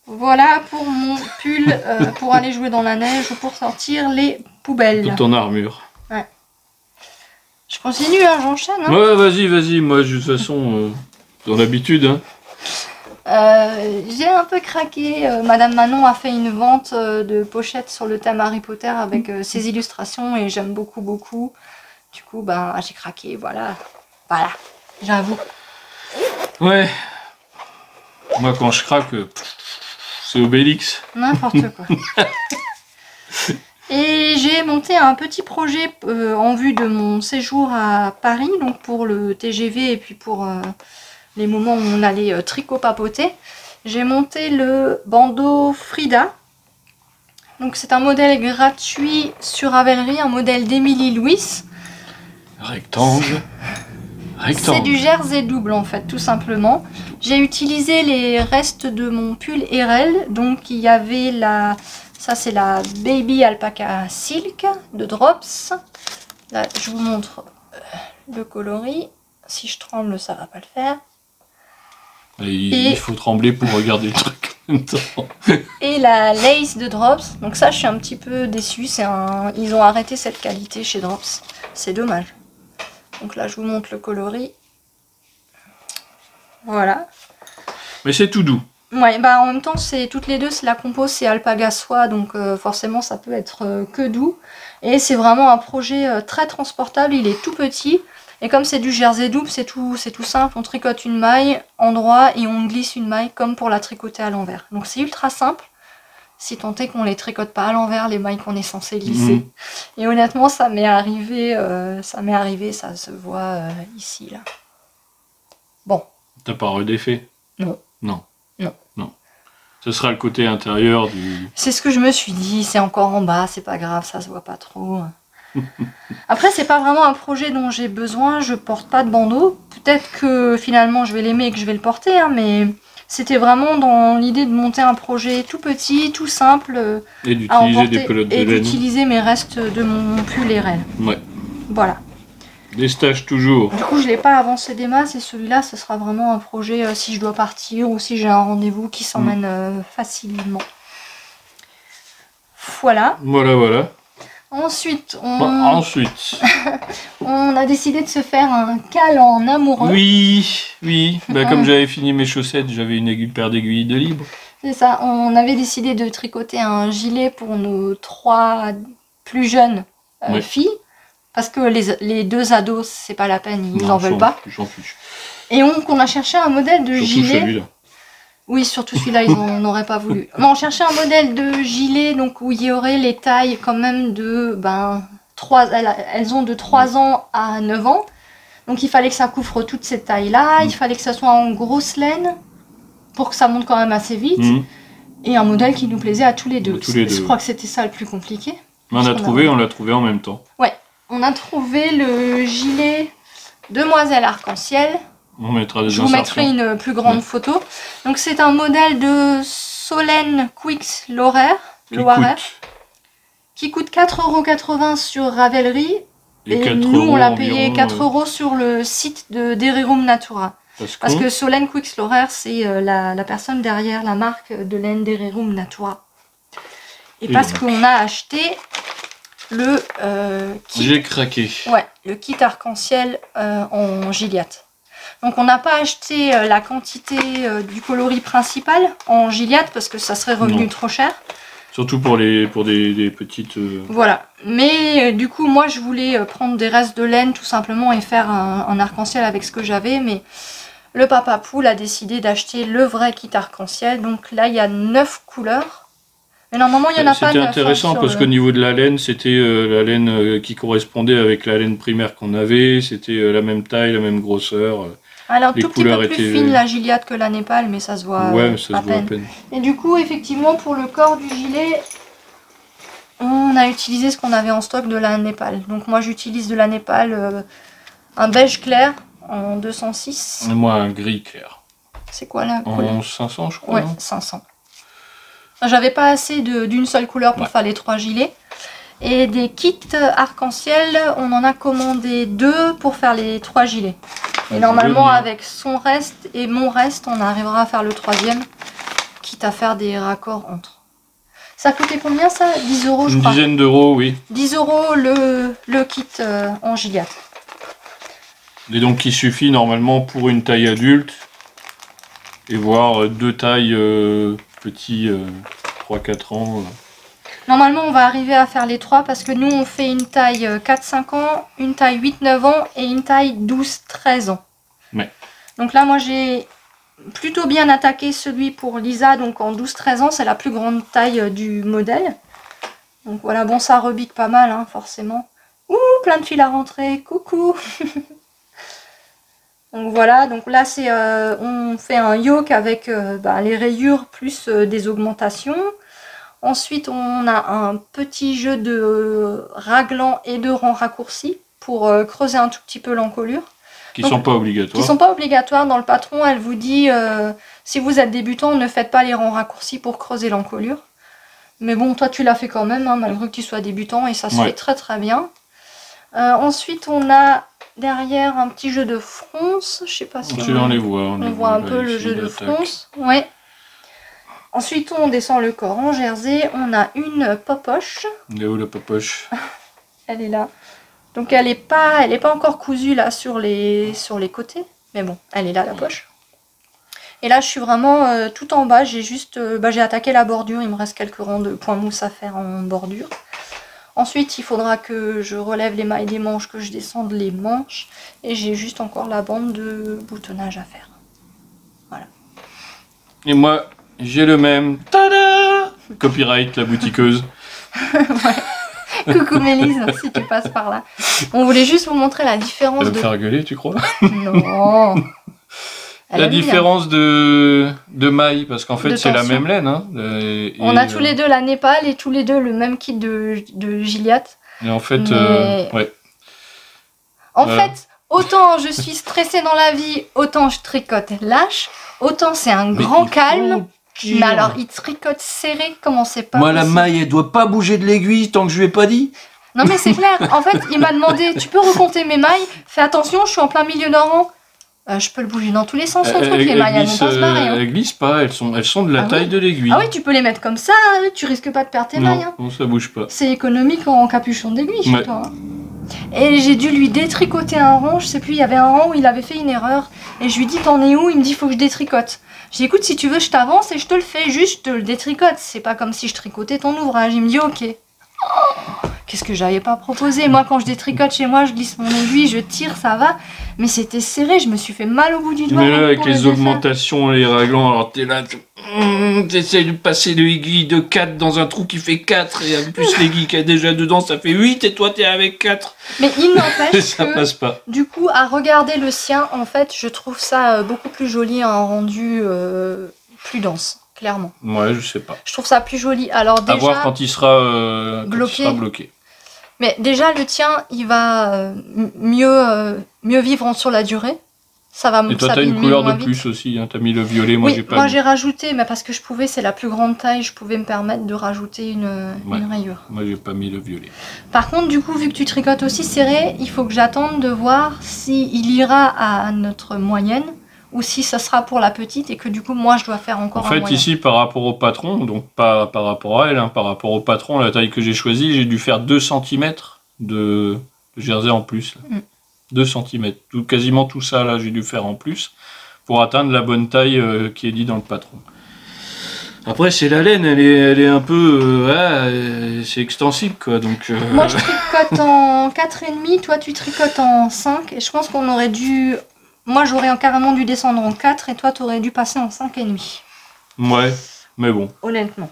Voilà pour mon pull pour aller jouer dans la neige ou pour sortir les poubelles. Toute ton armure. Ouais. Je continue, hein, j'enchaîne. Hein. Ouais, vas-y. Moi, de toute façon, dans l'habitude. Hein. J'ai un peu craqué. Madame Manon a fait une vente de pochettes sur le thème Harry Potter avec ses illustrations et j'aime beaucoup. Du coup, ben, j'ai craqué, voilà, j'avoue. Ouais. Moi, quand je craque, c'est Obélix. N'importe quoi. Et j'ai monté un petit projet en vue de mon séjour à Paris, donc pour le TGV et puis pour les moments où on allait tricot-papoter. J'ai monté le bandeau Frida. Donc c'est un modèle gratuit sur Ravelry, un modèle d'Émilie Louis. Rectangle. C'est du jersey double en fait, tout simplement. J'ai utilisé les restes de mon pull RL. Donc il y avait ça c'est la Baby Alpaca Silk de Drops. Là je vous montre le coloris. Si je tremble ça va pas le faire. Il faut trembler pour regarder le truc en même temps. Et la lace de Drops. Donc ça je suis un petit peu déçue. Ils ont arrêté cette qualité chez Drops. C'est dommage. Donc là, je vous montre le coloris. Voilà. Mais c'est tout doux. Ouais, bah en même temps, toutes les deux, c'est la compo, c'est alpaga soie, donc forcément, ça peut être que doux. Et c'est vraiment un projet très transportable, il est tout petit. Et comme c'est du jersey double, c'est tout simple. On tricote une maille endroit et on glisse une maille comme pour la tricoter à l'envers. Donc c'est ultra simple. Si tant est qu'on les tricote pas à l'envers, les mailles qu'on est censé glisser. Et honnêtement, ça m'est arrivé, ça se voit ici, là. Bon. T'as pas redéfait? Non. Non. Ce sera le côté intérieur du... C'est ce que je me suis dit, c'est encore en bas, c'est pas grave, ça se voit pas trop. Après, c'est pas vraiment un projet dont j'ai besoin, je porte pas de bandeau. Peut-être que finalement, je vais l'aimer et que je vais le porter, hein, mais... C'était vraiment dans l'idée de monter un projet tout petit, tout simple, et d'utiliser des pelotes de laine. Et d'utiliser mes restes de mon pull RL. Ouais. Voilà. Des stages toujours. Du coup, je ne l'ai pas avancé des masses et celui-là, ce sera vraiment un projet si je dois partir ou si j'ai un rendez-vous qui s'emmène facilement. Voilà. Voilà. Ensuite, on a décidé de se faire un cal en amoureux. Oui. Bah, comme j'avais fini mes chaussettes, j'avais une paire d'aiguilles de libre. C'est ça, on avait décidé de tricoter un gilet pour nos 3 plus jeunes filles. Parce que les 2 ados, c'est pas la peine, ils n'en veulent pas. J'en fiche. Et donc on a cherché un modèle de gilet. Celui-là. Oui, surtout celui-là, ils n'auraient pas voulu. Mais on cherchait un modèle de gilet donc où il y aurait les tailles quand même de... elles ont de 3 ans à 9 ans. Donc il fallait que ça couvre toutes ces tailles-là. Il fallait que ça soit en grosse laine pour que ça monte quand même assez vite. Et un modèle qui nous plaisait à tous les deux. Je crois que c'était ça le plus compliqué. Mais on l'a trouvé en même temps. Ouais, on a trouvé le gilet Demoiselle Arc-en-Ciel. Je vous mettrai une plus grande photo. Donc c'est un modèle de Solène Quix Loirer qui coûte 4,80 € sur Ravelry. Et nous on l'a payé 4 € sur le site de Derirum Natura. Parce que Solène Quix Loirer, c'est la personne derrière la marque de laine Derirum Natura. Et parce qu'on a acheté le kit. J'ai craqué. Ouais, le kit arc-en-ciel en Gilliatt. Donc on n'a pas acheté la quantité du coloris principal en Gilliatt parce que ça serait revenu trop cher. Surtout pour des petites... Voilà. Mais du coup, moi je voulais prendre des restes de laine tout simplement et faire un arc-en-ciel avec ce que j'avais. Mais le papa poule a décidé d'acheter le vrai kit arc-en-ciel. Donc là, il y a 9 couleurs. Mais normalement, il y en a pas. C'était intéressant parce qu'au niveau de la laine, c'était la laine qui correspondait avec la laine primaire qu'on avait. C'était la même taille, la même grosseur. Alors, tout petit peu plus fine la Gilliatt que la Népal, mais ça se voit à peine. Et du coup, effectivement, pour le corps du gilet, on a utilisé ce qu'on avait en stock de la Népal. Donc moi, j'utilise de la Népal un beige clair en 206. Et moi, un gris clair. C'est quoi là? En 500, je crois. Ouais, 500. J'avais pas assez d'une seule couleur pour faire les 3 gilets. Et des kits arc-en-ciel, on en a commandé 2 pour faire les 3 gilets. Et normalement, avec son reste et mon reste, on arrivera à faire le 3e, quitte à faire des raccords entre. Ça a coûté combien ça? 10 € je crois. Une dizaine d'euros, oui. 10 € le kit en Gilliatt. Et donc qui suffit normalement pour une taille adulte. Et voire 2 tailles petits 3-4 ans. Normalement, on va arriver à faire les 3 parce que nous, on fait une taille 4-5 ans, une taille 8-9 ans et une taille 12-13 ans. Ouais. Donc là, moi, j'ai plutôt bien attaqué celui pour Lisa. Donc en 12-13 ans, c'est la plus grande taille du modèle. Donc voilà, bon, ça rebique pas mal, hein, forcément. Ouh, plein de fils à rentrer, coucou. Donc voilà, donc là, c'est on fait un yoke avec les rayures plus des augmentations. Ensuite, on a un petit jeu de raglan et de rangs raccourcis pour creuser un tout petit peu l'encolure. Qui ne sont pas obligatoires. Qui sont pas obligatoires. Dans le patron, elle vous dit, si vous êtes débutant, ne faites pas les rangs raccourcis pour creuser l'encolure. Mais bon, toi, tu l'as fait quand même, hein, malgré que tu sois débutant, et ça se fait très très bien. Ensuite, on a derrière un petit jeu de fronce. Je sais pas si on les voit. On voit un peu le jeu de fronce. Ouais. Ensuite, on descend le corps en jersey. On a une popoche. Elle est où la popoche? Elle est là. Donc elle est pas encore cousue là sur les côtés. Mais bon, elle est là la poche. Et là, je suis vraiment tout en bas. J'ai juste j'ai attaqué la bordure. Il me reste quelques rangs de points mousse à faire en bordure. Ensuite, il faudra que je relève les mailles des manches, que je descende les manches. Et j'ai juste encore la bande de boutonnage à faire. Voilà. Et moi, j'ai le même. Tada! Copyright, la boutiqueuse. Ouais. Coucou Mélise, si tu passes par là. On voulait juste vous montrer la différence. Tu vas me faire gueuler, tu crois? Non. La différence de maille, parce qu'en fait c'est la même laine. Hein, on a tous les deux la Népal et tous les deux le même kit de Gilliatt. Et en fait, ouais. En fait, autant je suis stressée dans la vie, autant je tricote lâche, autant c'est un grand calme. Mais alors, il tricote serré, comment c'est pas Moi, la maille, elle doit pas bouger de l'aiguille tant que je lui ai pas dit. Non mais c'est clair, en fait, il m'a demandé, tu peux recompter mes mailles? Fais attention, je suis en plein milieu d'un rang. Je peux le bouger dans tous les sens, son truc, les mailles, elles vont pas se barrer. Hein. Elles glissent pas, elles sont de la taille de l'aiguille. Ah oui, tu peux les mettre comme ça, tu risques pas de perdre tes mailles. Hein. Non, ça bouge pas. C'est économique en capuchon d'aiguille chez toi. Hein. Et j'ai dû lui détricoter un rang, je sais plus, il y avait un rang où il avait fait une erreur. Et je lui dis, t'en es où? Il me dit, faut que je détricote. J'ai dit, écoute, si tu veux, je t'avance et je te le fais, juste je te le détricote. C'est pas comme si je tricotais ton ouvrage. Il me dit, ok. Oh, qu'est-ce que j'avais pas proposé? Moi, quand je détricote chez moi, je glisse mon aiguille, je tire, ça va. Mais c'était serré, je me suis fait mal au bout du doigt. Mais là, avec les augmentations, les raglans, alors t'es là, t'essayes de passer l'aiguille de 4 dans un trou qui fait 4, et en plus l'aiguille qui est déjà dedans, ça fait 8, et toi t'es avec 4. Mais il n'empêche ça que, passe pas. Du coup, à regarder le sien, en fait, je trouve ça beaucoup plus joli, un rendu plus dense. Clairement. Ouais, je sais pas. Je trouve ça plus joli. Alors déjà, à voir quand il sera bloqué. Mais déjà, le tien, il va mieux vivre sur la durée. Ça va. Et toi, t'as une couleur de plus aussi. Hein. T'as mis le violet, moi j'ai pas. Moi j'ai rajouté, mais parce que je pouvais, c'est la plus grande taille, je pouvais me permettre de rajouter une rayure. Moi j'ai pas mis le violet. Par contre, du coup, vu que tu tricotes aussi serré, il faut que j'attende de voir s'il ira à notre moyenne. Ou si ça sera pour la petite et que du coup moi je dois faire encore un moyen. En fait ici par rapport au patron, donc pas par rapport à elle, hein, par rapport au patron, la taille que j'ai choisie, j'ai dû faire 2 cm de jersey en plus. Là. 2 cm, quasiment tout ça là j'ai dû faire en plus pour atteindre la bonne taille qui est dit dans le patron. Après c'est la laine, elle est un peu, c'est extensible quoi donc. Moi je tricote en 4,5, toi tu tricotes en 5 et je pense qu'on aurait dû... Moi, j'aurais carrément dû descendre en 4 et toi, t'aurais dû passer en 5,5. Ouais, mais bon. Honnêtement.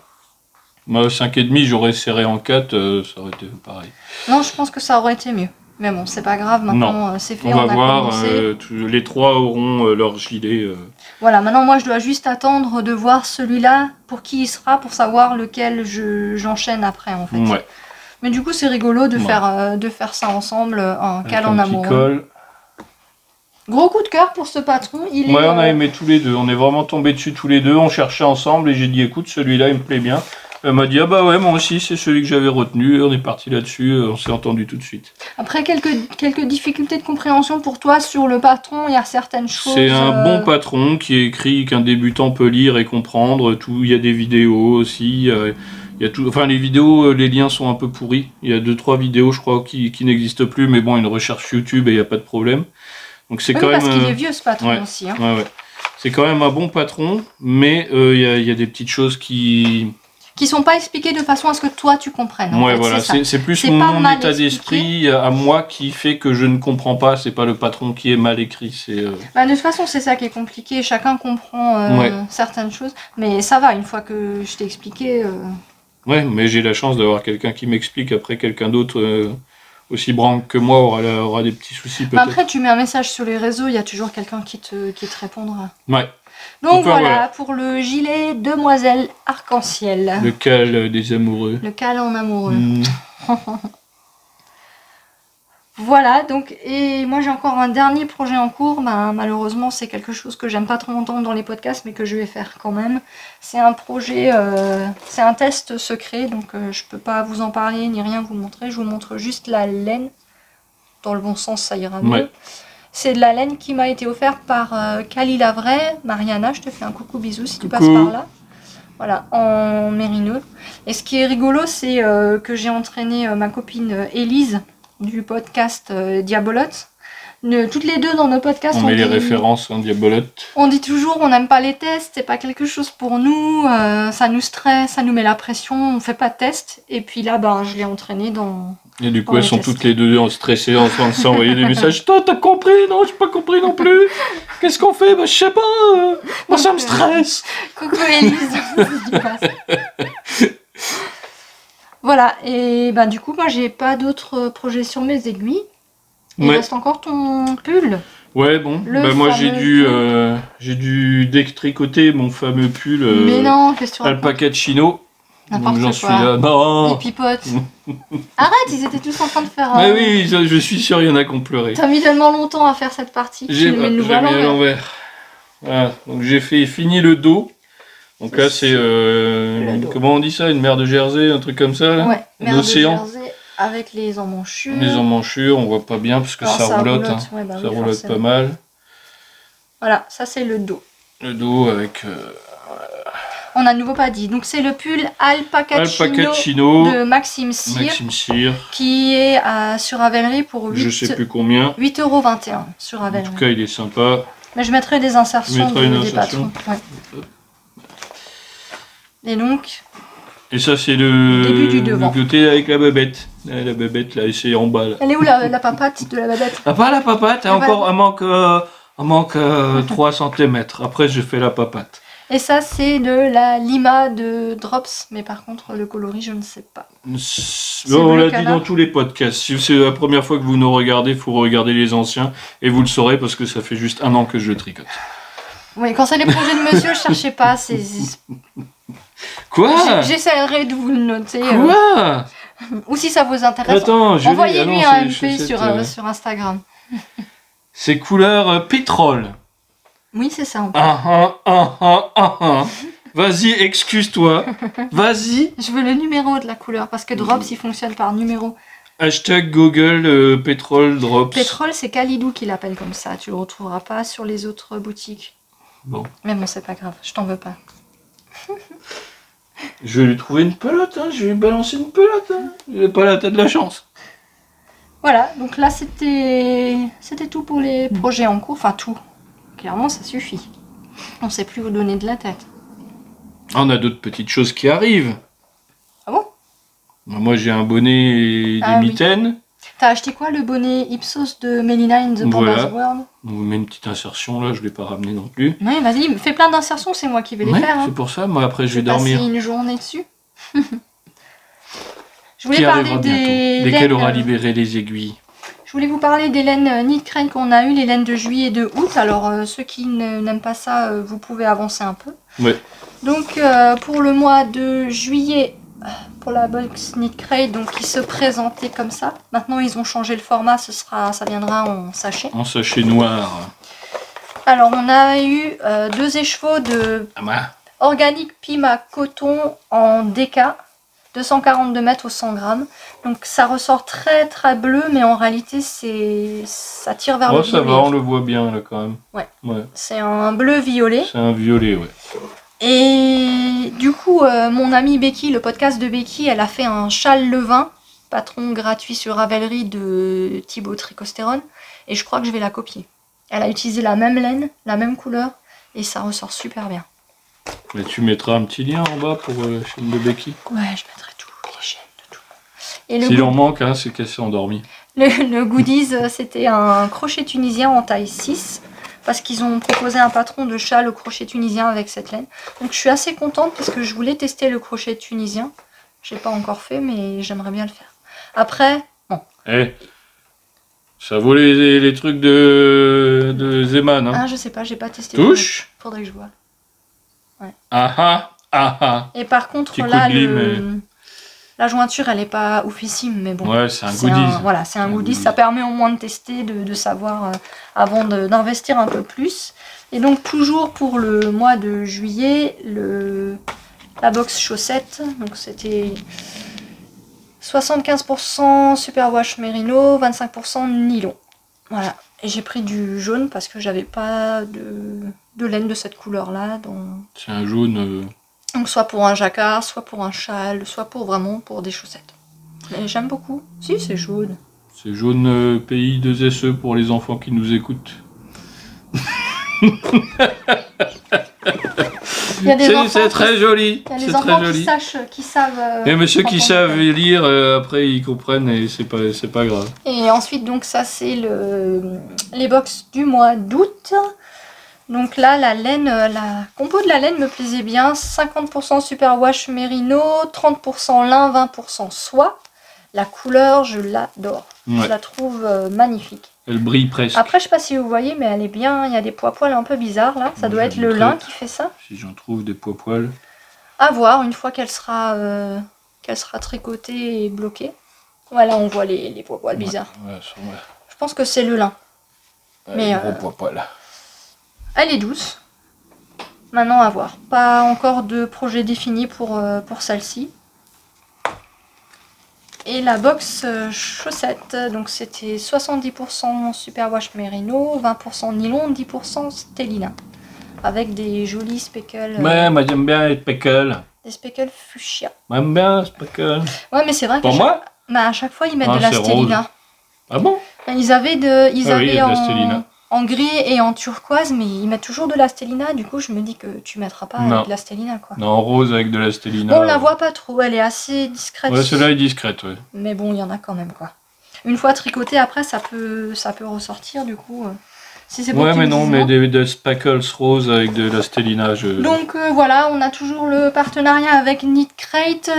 Moi, 5,5, j'aurais serré en 4, ça aurait été pareil. Non, je pense que ça aurait été mieux. Mais bon, c'est pas grave, maintenant c'est fait, on va a voir, commencé. les 3 auront leur gilet. Voilà, maintenant moi je dois juste attendre de voir celui-là, pour qui il sera, pour savoir lequel j'enchaîne après en fait. Ouais. Mais du coup c'est rigolo de faire ça ensemble, un cal en amoureux. Col. Gros coup de cœur pour ce patron. On a aimé tous les deux, on est vraiment tombés dessus tous les deux, on cherchait ensemble et j'ai dit écoute celui-là il me plaît bien. Elle m'a dit ah bah ouais moi aussi c'est celui que j'avais retenu, on est parti là-dessus, on s'est entendu tout de suite. Après quelques difficultés de compréhension pour toi sur le patron, il y a certaines choses... C'est un bon patron qui écrit qu'un débutant peut lire et comprendre, tout, il y a des vidéos aussi, il y a tout, enfin les vidéos, les liens sont un peu pourris, il y a 2-3 vidéos je crois qui n'existent plus mais bon une recherche YouTube et il n'y a pas de problème. Donc c'est quand même... parce qu'il est vieux ce patron aussi. Hein. Ouais. C'est quand même un bon patron mais il y a des petites choses qui sont pas expliquées de façon à ce que toi tu comprennes. Ouais, voilà, c'est plus mon état d'esprit à moi qui fait que je ne comprends pas, c'est pas le patron qui est mal écrit. Bah, de toute façon, c'est ça qui est compliqué, chacun comprend certaines choses, mais ça va, une fois que je t'ai expliqué... Ouais, mais j'ai la chance d'avoir quelqu'un qui m'explique, après quelqu'un d'autre aussi branque que moi aura des petits soucis peut-être. Après, tu mets un message sur les réseaux, il y a toujours quelqu'un qui te répondra. Ouais. Donc voilà, pour le gilet Demoiselle Arc-en-Ciel. Le cal des amoureux. Le cal en amoureux. Voilà, donc, et moi j'ai encore un dernier projet en cours. Ben, malheureusement, c'est quelque chose que j'aime pas trop entendre dans les podcasts, mais que je vais faire quand même. C'est un projet, c'est un test secret, donc je peux pas vous en parler ni rien vous montrer. Je vous montre juste la laine. Dans le bon sens, ça ira mieux. Ouais. C'est de la laine qui m'a été offerte par Cali Lavray. Mariana, je te fais un coucou bisous si tu passes par là. Voilà, en mérinos. Et ce qui est rigolo, c'est que j'ai entraîné ma copine Élise du podcast Diabolote. Toutes les deux dans nos podcasts, on met les références en Diabolote. On dit toujours on n'aime pas les tests, c'est pas quelque chose pour nous, ça nous stresse, ça nous met la pression, on fait pas de tests. Et puis là, ben, je l'ai entraînée dans... Et du coup, elles sont toutes les deux stressées en train de s'envoyer des messages. Toi, t'as compris? Non, j'ai pas compris non plus. Qu'est-ce qu'on fait? Bah, je sais pas. Moi, ça me stresse. Coucou Élise. Voilà, et ben du coup, moi, j'ai pas d'autres projets sur mes aiguilles. Il reste encore ton pull. Ouais, bon. Bah, moi, j'ai dû détricoter mon fameux pull. Mais non, qu'est-ce que tu racontes? Alpaca de chino. N'importe quoi. J'en suis là. Non. Les pipotes. Arrête, ils étaient tous en train de faire... Mais oui, je suis sûr, il y en a qui ont pleuré. T'as mis tellement longtemps à faire cette partie. J'ai mis à l'envers. Voilà, donc j'ai fini le dos. Donc là, c'est... comment on dit ça? Une mer de Jersey, un truc comme ça là. Ouais, mer de Jersey avec les emmanchures. Les emmanchures, on voit pas bien parce que ça roulotte. Hein. Ouais, bah ça roulotte pas mal. Voilà, ça c'est le dos. Le dos avec... On a de nouveau pas dit. Donc c'est le pull Alpaca Chino de Maxime Cyr. Qui est sur Ravelry pour 8, je sais plus combien. 8,21 € sur Ravelry. En tout cas, il est sympa. Mais je mettrai des insertions des patrons. Ouais. Et donc... Et ça, c'est le début du devant. Le côté avec la babette. La babette, là, c'est en bas. Là. Elle est où la papate de la babette? Ah, pas la papate, encore, elle manque 3 cm. Après, je fais la papate. Et ça, c'est de la Lima de Drops, mais par contre, le coloris, je ne sais pas. On l'a dit dans tous les podcasts. Si c'est la première fois que vous nous regardez, il faut regarder les anciens, et vous le saurez parce que ça fait juste 1 an que je tricote. Oui, quand c'est les projets de monsieur, je cherchais pas. Quoi? J'essaierai de vous le noter. Quoi? Ou si ça vous intéresse, envoyez-lui un MP sur Instagram. C'est couleur pétrole. Oui, c'est ça. Vas-y, excuse-toi. Vas-y. Je veux le numéro de la couleur, parce que Drops, il fonctionne par numéro. Hashtag Google pétrole Drops. Pétrole, c'est Kalidou qui l'appelle comme ça. Tu le retrouveras pas sur les autres boutiques. Bon. Mais bon, c'est pas grave, je t'en veux pas. Je vais lui trouver une pelote, hein. Je vais lui balancer une pelote. Hein. Il est pas là, t'as de la chance. Voilà, donc là, c'était tout pour les projets en cours. Enfin, tout. Clairement, ça suffit. On sait plus vous donner de la tête. On a d'autres petites choses qui arrivent. Ah bon? Moi, j'ai un bonnet et des mitaines. Oui. T'as acheté quoi, le bonnet Ipsos de Melina in the Panda's World? On vous met une petite insertion là, je ne l'ai pas ramené non plus. Oui, vas-y, fais plein d'insertions, c'est moi qui vais les faire. C'est pour ça, moi après je vais dormir. Passer une journée dessus. Je voulais Qui parler arrivera des bientôt. Lesquelles laines, aura libéré les aiguilles. Je voulais vous parler des laines Knit Crane qu'on a eu, les laines de juillet et de août. Alors ceux qui n'aiment pas ça, vous pouvez avancer un peu. Ouais. Donc pour le mois de juillet, pour la box Knit Crane, donc qui se présentait comme ça. Maintenant ils ont changé le format, ça viendra en sachet. En sachet noir. Alors on a eu 2 écheveaux de Organic Pima Coton en DK. 242 mètres au 100 grammes. Donc ça ressort très très bleu, mais en réalité ça tire vers le violet. Ça va, on le voit bien là quand même. Ouais. Ouais. C'est un bleu violet. C'est un violet, ouais. Et du coup, mon amie Becky, le podcast de Becky, elle a fait un châle levain, patron gratuit sur Ravelry de Thibaut Tricostérone. Et je crois que je vais la copier. Elle a utilisé la même laine, la même couleur, et ça ressort super bien. Mais tu mettras un petit lien en bas pour la chaîne de Becky. Ouais, je mettrai tout, les chaînes de tout le monde. S'il en manque, hein, c'est qu'elle s'est endormie. Le goodies, c'était un crochet tunisien en taille 6. Parce qu'ils ont proposé un patron de châle au crochet tunisien avec cette laine. Donc je suis assez contente parce que je voulais tester le crochet tunisien. Je l'ai pas encore fait, mais j'aimerais bien le faire. Après, bon. Ça vaut les trucs de Zeman. Hein. Ah, je sais pas, j'ai pas testé. Touche. Faudrait que je vois. Ouais. Et par contre, petit là, glim, la jointure, elle est pas oufissime, mais bon. Ouais, c'est un goodies. Voilà, c'est un goodies. Ça permet au moins de tester, de savoir avant d'investir un peu plus. Et donc, toujours pour le mois de juillet, la box chaussettes. Donc, c'était 75% superwash mérino, 25% nylon. Voilà. Et j'ai pris du jaune parce que j'avais pas de laine de cette couleur-là. C'est un jaune. Donc soit pour un jacquard, soit pour un châle, soit pour des chaussettes. Mais j'aime beaucoup. Si, c'est jaune. C'est jaune pays 2SE pour les enfants qui nous écoutent. C'est très joli. Il y a des enfants qui savent. Mais ceux qui savent lire, après ils comprennent et c'est pas grave. Et ensuite, donc ça c'est les box du mois d'août. Donc là, la compo de la laine me plaisait bien. 50% superwash mérino, 30% lin, 20% soie. La couleur, je l'adore. Ouais. Je la trouve magnifique. Elle brille presque. Après, je sais pas si vous voyez, mais elle est bien. Il y a des poils un peu bizarres là. Ça doit être le lin qui fait ça. Si j'en trouve des poils. À voir une fois qu'elle sera tricotée et bloquée. Voilà, on voit les poils bizarres. Ouais, je pense que c'est le lin. Mais gros poils. Elle est douce. Maintenant, à voir. Pas encore de projet défini pour celle-ci. Et la box chaussettes, donc c'était 70% superwash mérino, 20% nylon, 10% stélina. Avec des jolis speckles. Ouais, moi j'aime bien les speckles. Des speckles fuchsia. J'aime bien les speckles. Ouais, mais c'est vrai à chaque fois ils mettent de la stélina. Ah bon? Ils avaient en gris et en turquoise, mais ils mettent toujours de la stélina. Du coup, je me dis que tu mettras pas de la stélina, quoi. Non, en rose avec de la stélina. Bon, on la voit pas trop, elle est assez discrète. Ouais, celle-là est discrète, ouais. Mais bon, il y en a quand même, quoi. Une fois tricotée, après, ça peut ressortir, du coup. Si c'est ouais, mais non, mais des speckles roses avec de la stélina. Donc voilà, on a toujours le partenariat avec Knit Crate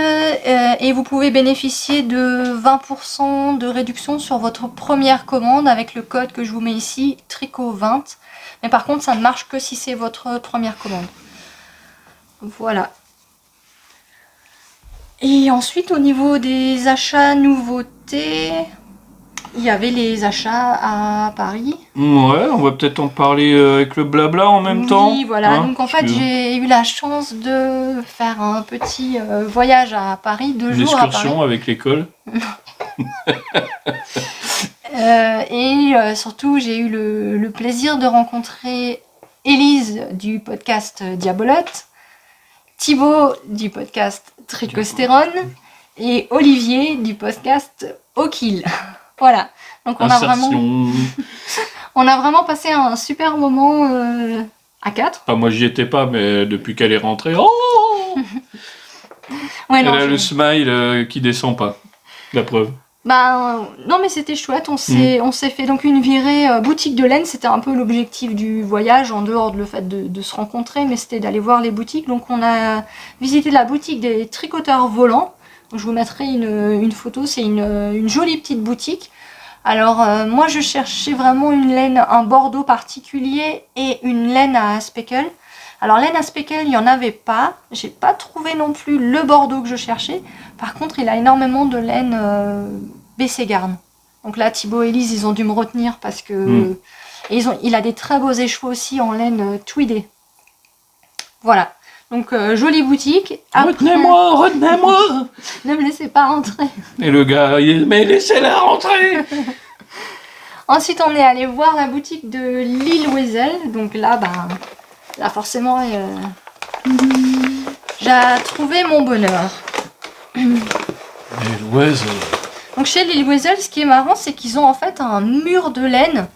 et vous pouvez bénéficier de 20% de réduction sur votre première commande avec le code que je vous mets ici, tricot20. Mais par contre, ça ne marche que si c'est votre première commande. Voilà. Et ensuite, au niveau des achats nouveautés... Il y avait les achats à Paris. Ouais, on va peut-être en parler avec le blabla en même temps. Oui, voilà. Donc en fait, j'ai eu la chance de faire un petit voyage à Paris, 2 jours à Paris. Une excursion avec l'école. Et surtout, j'ai eu le plaisir de rencontrer Élise du podcast Diabolote, Thibaut du podcast Tricostérone et Olivier du podcast O'Kill. Voilà, donc on a vraiment passé un super moment à 4. Enfin, moi j'y étais pas, mais depuis qu'elle est rentrée, ouais, elle a le smile qui descend pas, la preuve. Non mais c'était chouette, on s'est fait donc une virée boutique de laine, c'était un peu l'objectif du voyage, en dehors de le fait de se rencontrer, mais c'était d'aller voir les boutiques. Donc on a visité la boutique des tricoteurs volants, je vous mettrai une photo, c'est une jolie petite boutique. Alors moi je cherchais vraiment une laine, un bordeaux particulier et une laine à speckle. Alors laine à speckle, il n'y en avait pas, j'ai pas trouvé non plus le bordeaux que je cherchais. Par contre, il a énormément de laine BC Garn. Donc là, Thibaut et Elise, ils ont dû me retenir parce que... Et il a des très beaux écheveaux aussi en laine tweedée. Voilà. Donc, jolie boutique. Retenez-moi, retenez-moi. Ne me laissez pas rentrer. Et le gars, mais laissez-la rentrer. Ensuite, on est allé voir la boutique de Lille Weasel. Donc là, là forcément, j'ai trouvé mon bonheur. Lille Weasel. Donc chez Lille Weasel, ce qui est marrant, c'est qu'ils ont en fait un mur de laine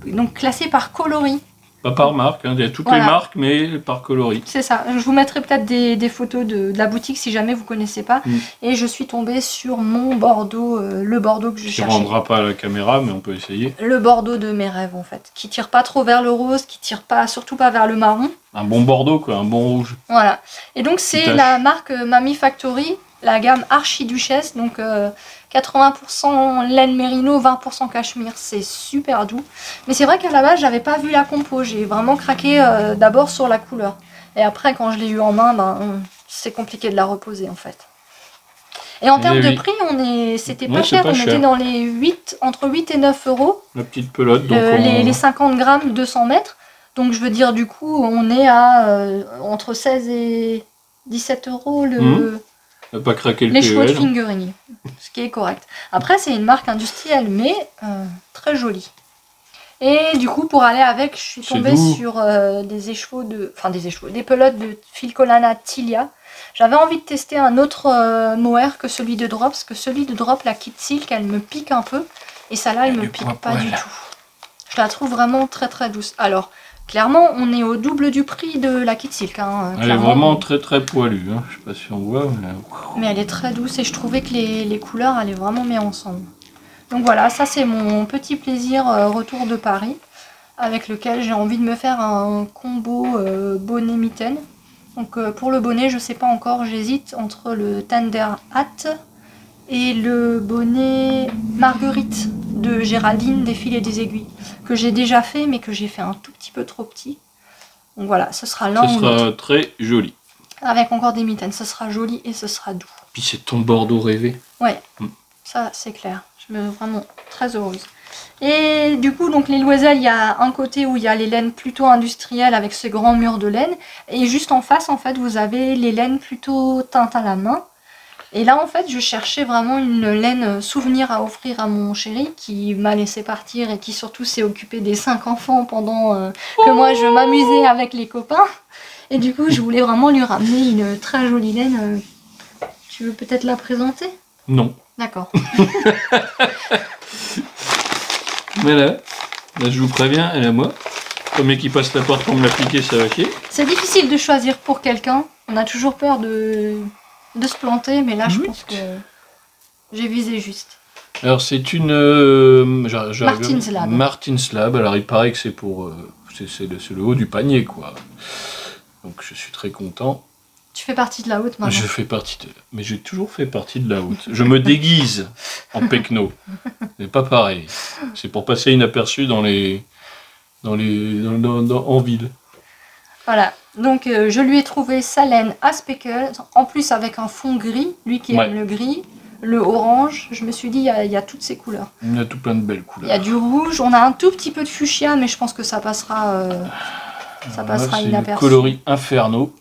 donc classé par coloris. Pas par marque, hein. Il y a toutes les marques, mais par coloris. C'est ça. Je vous mettrai peut-être des photos de la boutique si jamais vous ne connaissez pas. Et je suis tombée sur mon bordeaux, le bordeaux que je cherchais. Qui ne rendra pas à la caméra, mais on peut essayer. Le bordeaux de mes rêves en fait. Qui tire pas trop vers le rose, qui tire pas, surtout pas vers le marron. Un bon bordeaux quoi, un bon rouge. Voilà. Et donc c'est la marque Mamie Factory, la gamme Archiduchesse. Donc 80% laine mérino, 20% cachemire, c'est super doux. Mais c'est vrai qu'à la base, j'avais pas vu la compo. J'ai vraiment craqué d'abord sur la couleur. Et après, quand je l'ai eu en main, c'est compliqué de la reposer en fait. Et en termes de prix, c'était pas cher. On était dans les entre 8 et 9 euros. La petite pelote. Donc les 50 grammes, 200 mètres. Donc je veux dire, du coup, on est à entre 16 et 17 euros pas craquer les chevaux de fingering, ce qui est correct. Après, c'est une marque industrielle, mais très jolie. Et du coup, pour aller avec, je suis tombée sur des écheveaux des pelotes de Filcolana Tilia. J'avais envie de tester un autre mohair que celui de Drop, parce que celui de Drop, la Kit Silk, elle me pique un peu. Et celle-là, elle me pique pas du tout. Je la trouve vraiment très très douce. Alors, clairement, on est au double du prix de la Kit Silk. Hein, elle est vraiment très très poilue. Hein. Je sais pas si on voit. Mais elle est très douce et je trouvais que les couleurs allaient vraiment bien ensemble. Donc voilà, ça c'est mon petit plaisir retour de Paris, avec lequel j'ai envie de me faire un combo bonnet-mitaine. Donc pour le bonnet, je sais pas encore, j'hésite entre le Tender Hat et le bonnet Marguerite de Géraldine des fils et des aiguilles, que j'ai déjà fait mais que j'ai fait un tout petit peu trop petit. Donc voilà, ce sera l'un. Ce sera très joli. Avec encore des mitaines, ce sera joli et ce sera doux. Puis c'est ton bordeaux rêvé. Ouais, ça c'est clair. Je me vraiment très heureuse. Et du coup, donc les Loisel, il y a un côté où il y a les laines plutôt industrielles avec ce grand mur de laine. Et juste en face, en fait, vous avez les laines plutôt teintes à la main. Et là, en fait, je cherchais vraiment une laine souvenir à offrir à mon chéri qui m'a laissé partir et qui surtout s'est occupé des 5 enfants pendant que moi je m'amusais avec les copains. Et du coup, je voulais vraiment lui ramener une très jolie laine. Tu veux peut-être la présenter? Non. D'accord. Mais là, je vous préviens, elle est à moi. Premier qui passe la porte pour me l'appliquer, ça va chier. C'est difficile de choisir pour quelqu'un. On a toujours peur de se planter, mais là je pense que j'ai visé juste. Alors c'est une Martin's Lab. Martin's Lab. Alors il paraît que c'est pour c'est le haut du panier quoi. Donc je suis très content. Tu fais partie de la haute maintenant. Je fais partie de... Mais j'ai toujours fait partie de la haute. Je me déguise en pecno. C'est pas pareil. C'est pour passer inaperçu en ville. Voilà. Donc je lui ai trouvé sa laine à speckle, en plus avec un fond gris, lui qui aime le gris, le orange. Je me suis dit, il y a toutes ces couleurs. Il y a tout plein de belles couleurs. Il y a du rouge, on a un tout petit peu de fuchsia, mais je pense que ça passera, inaperçu. Coloris infernaux.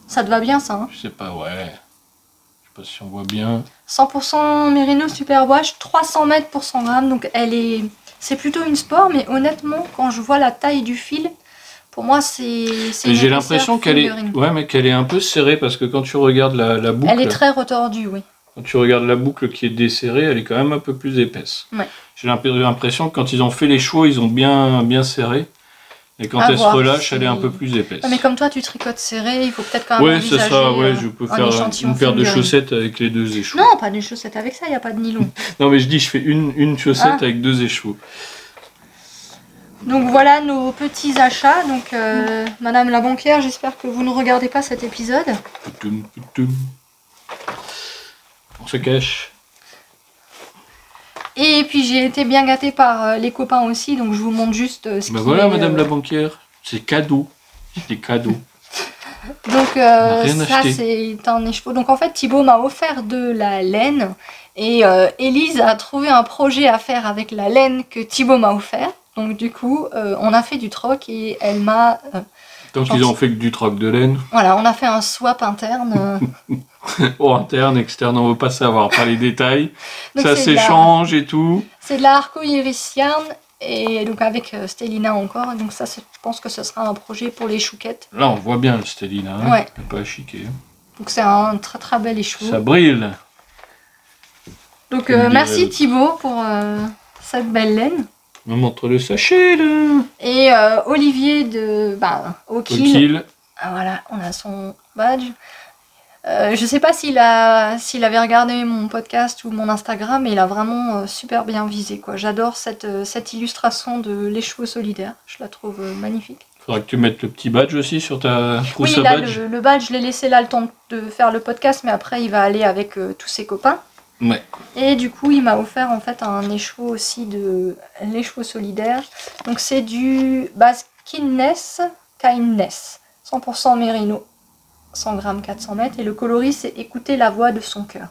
Ça te va bien ça, hein? Je sais pas, ouais. Je sais pas si on voit bien. 100% Merino Superwash, 300 mètres pour 100 grammes. Donc c'est plutôt une sport, mais honnêtement, quand je vois la taille du fil, pour moi c'est j'ai l'impression qu'elle est, mais qu'elle est un peu serrée parce que quand tu regardes la boucle. Elle est très retordue, oui. Quand tu regardes la boucle qui est desserrée, elle est quand même un peu plus épaisse. Ouais. J'ai l'impression que quand ils ont fait les chevaux, ils ont bien serré. Et quand À elle se voir relâche, si- elle est un peu plus épaisse. Mais comme toi, tu tricotes serré, il faut peut-être quand même Ouais, c'est envisager ça, ouais, je peux un faire échantillon une paire de figurine. chaussettes avec les 2 échos. Non, pas des chaussettes avec ça, il n'y a pas de nylon. Non, mais je dis, je fais une chaussette Ah. avec 2 échos. Donc voilà nos petits achats. Donc Madame la banquière, j'espère que vous ne regardez pas cet épisode. Poutoum, poutoum. On se cache. Et puis j'ai été bien gâtée par les copains aussi, donc je vous montre juste ce Ben qui voilà, est, madame la banquière. C'est cadeau. C'est des cadeaux. Donc n'a rien ça acheté. c'est un écheveau. Donc en fait Thibaut m'a offert de la laine et Élise a trouvé un projet à faire avec la laine que Thibaut m'a offert. Donc du coup on a fait du troc et elle m'a... Tant qu'ils ont fait que du troc de laine. voilà, on a fait un swap interne. Oh, interne, externe, on veut pas savoir, pas les détails. Donc Ça c'est de la- s'échange et tout. C'est de la Arco-Iris Yarn et donc avec Stélina encore. Donc ça je pense que ce sera un projet pour les chouquettes. Là, on voit bien le Stélina. Hein. Ouais. Il n'est pas chiqué. Donc c'est un très très bel écheveau. Ça brille. Donc Comme dirait merci l'autre. Thibaut pour cette belle laine. On montre le sachet, là. Et Olivier de Au O'Kill. kill. Ah, voilà, on a son badge. Je sais pas s'il avait regardé mon podcast ou mon Instagram, mais il a vraiment super bien visé, quoi. J'adore cette illustration de l'écheveau solidaire. Je la trouve magnifique. Faudra que tu mettes le petit badge aussi sur ta trousse Oui, à là, badge. le badge, je l'ai laissé là le temps de faire le podcast, mais après, il va aller avec tous ses copains. Ouais. Et du coup, il m'a offert en fait un écheveau aussi de l'écheveau solidaire. Donc c'est du Kindness, 100% mérino, 100 grammes 400 mètres. Et le coloris, c'est écouter la voix de son cœur.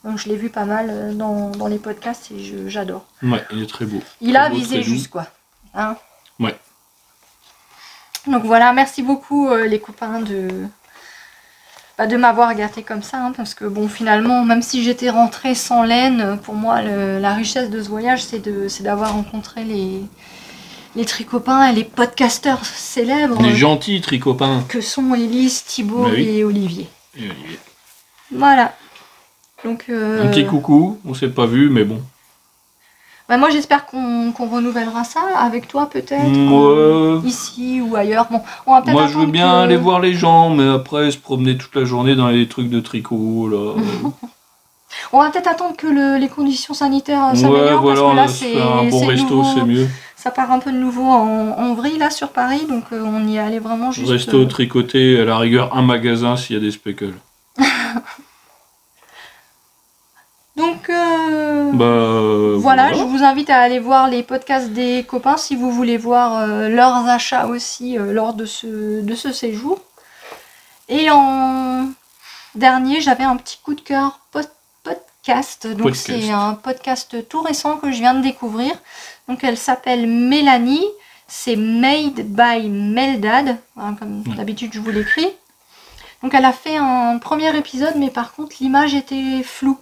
Donc je l'ai vu pas mal dans les podcasts et j'adore. Ouais, il est très beau. Il Très a beau, visé très doux. juste, quoi. Hein. Ouais. Donc voilà, merci beaucoup les copains de m'avoir gâté comme ça, hein, parce que bon, finalement, même si j'étais rentrée sans laine, pour moi la richesse de ce voyage c'est d'avoir rencontré les tricopains et les podcasteurs célèbres Les gentils tricopains. que sont Élise, Thibaut Bah oui. et Olivier. Et Olivier. Voilà. Donc Un petit coucou, on s'est pas vu, mais bon. moi j'espère qu'on renouvellera ça avec toi peut-être, Moi, ici ou ailleurs. Bon, on va peut-être moi je veux attendre bien que- aller voir les gens, mais après se promener toute la journée dans les trucs de tricot, là. On va peut-être attendre que les conditions sanitaires Ouais, s'améliorent, voilà, parce que on là va se faire un bon c'est resto, nouveau. c'est mieux. Ça part un peu de nouveau en vrille là sur Paris, donc on y est allé vraiment juste. Resto tricoté, à la rigueur, un magasin s'il y a des speckles. Donc Voilà. je vous invite à aller voir les podcasts des copains si vous voulez voir leurs achats aussi lors de ce séjour. Et en dernier, j'avais un petit coup de cœur podcast. Donc Podcast. c'est un podcast tout récent que je viens de découvrir. Donc elle s'appelle Mélanie. C'est Made by Meldad. Voilà, comme d'habitude je vous l'écris. Donc elle a fait un premier épisode, mais par contre l'image était floue.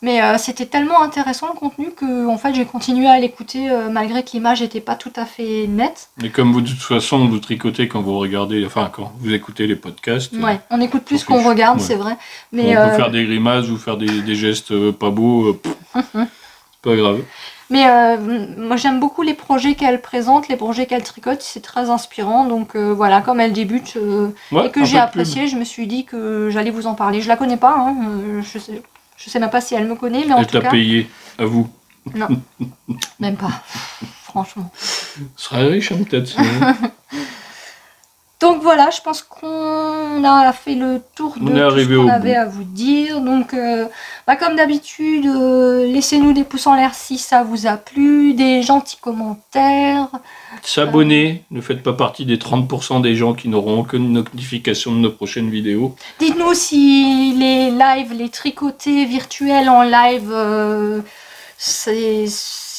Mais c'était tellement intéressant le contenu que en fait j'ai continué à l'écouter malgré que l'image n'était pas tout à fait nette. Et comme vous, de toute façon, vous tricotez quand vous regardez, enfin, quand vous écoutez les podcasts. Ouais, on écoute plus on qu'on fiche. regarde, Ouais. c'est vrai. On Mais, peut faire des grimaces ou faire des gestes pas beaux. C'est pas grave. mais moi j'aime beaucoup les projets qu'elle présente, les projets qu'elle tricote, c'est très inspirant. Donc voilà, comme elle débute Ouais, et que un j'ai peu de apprécié, je me suis dit que j'allais vous en parler. Je la connais pas, hein, je sais même pas si elle me connaît, mais en Elle tout t'a cas, payé, à vous. non, même pas, franchement. Ce serait riche, hein, peut-être. sinon. Donc voilà, je pense qu'on a fait le tour de On est tout ce arrivé qu'on au avait bout. à vous dire. Donc comme d'habitude, laissez-nous des pouces en l'air si ça vous a plu, des gentils commentaires. S'abonner, ne faites pas partie des 30% des gens qui n'auront aucune notification de nos prochaines vidéos. Dites-nous si les lives, les tricotés virtuels en live, c'est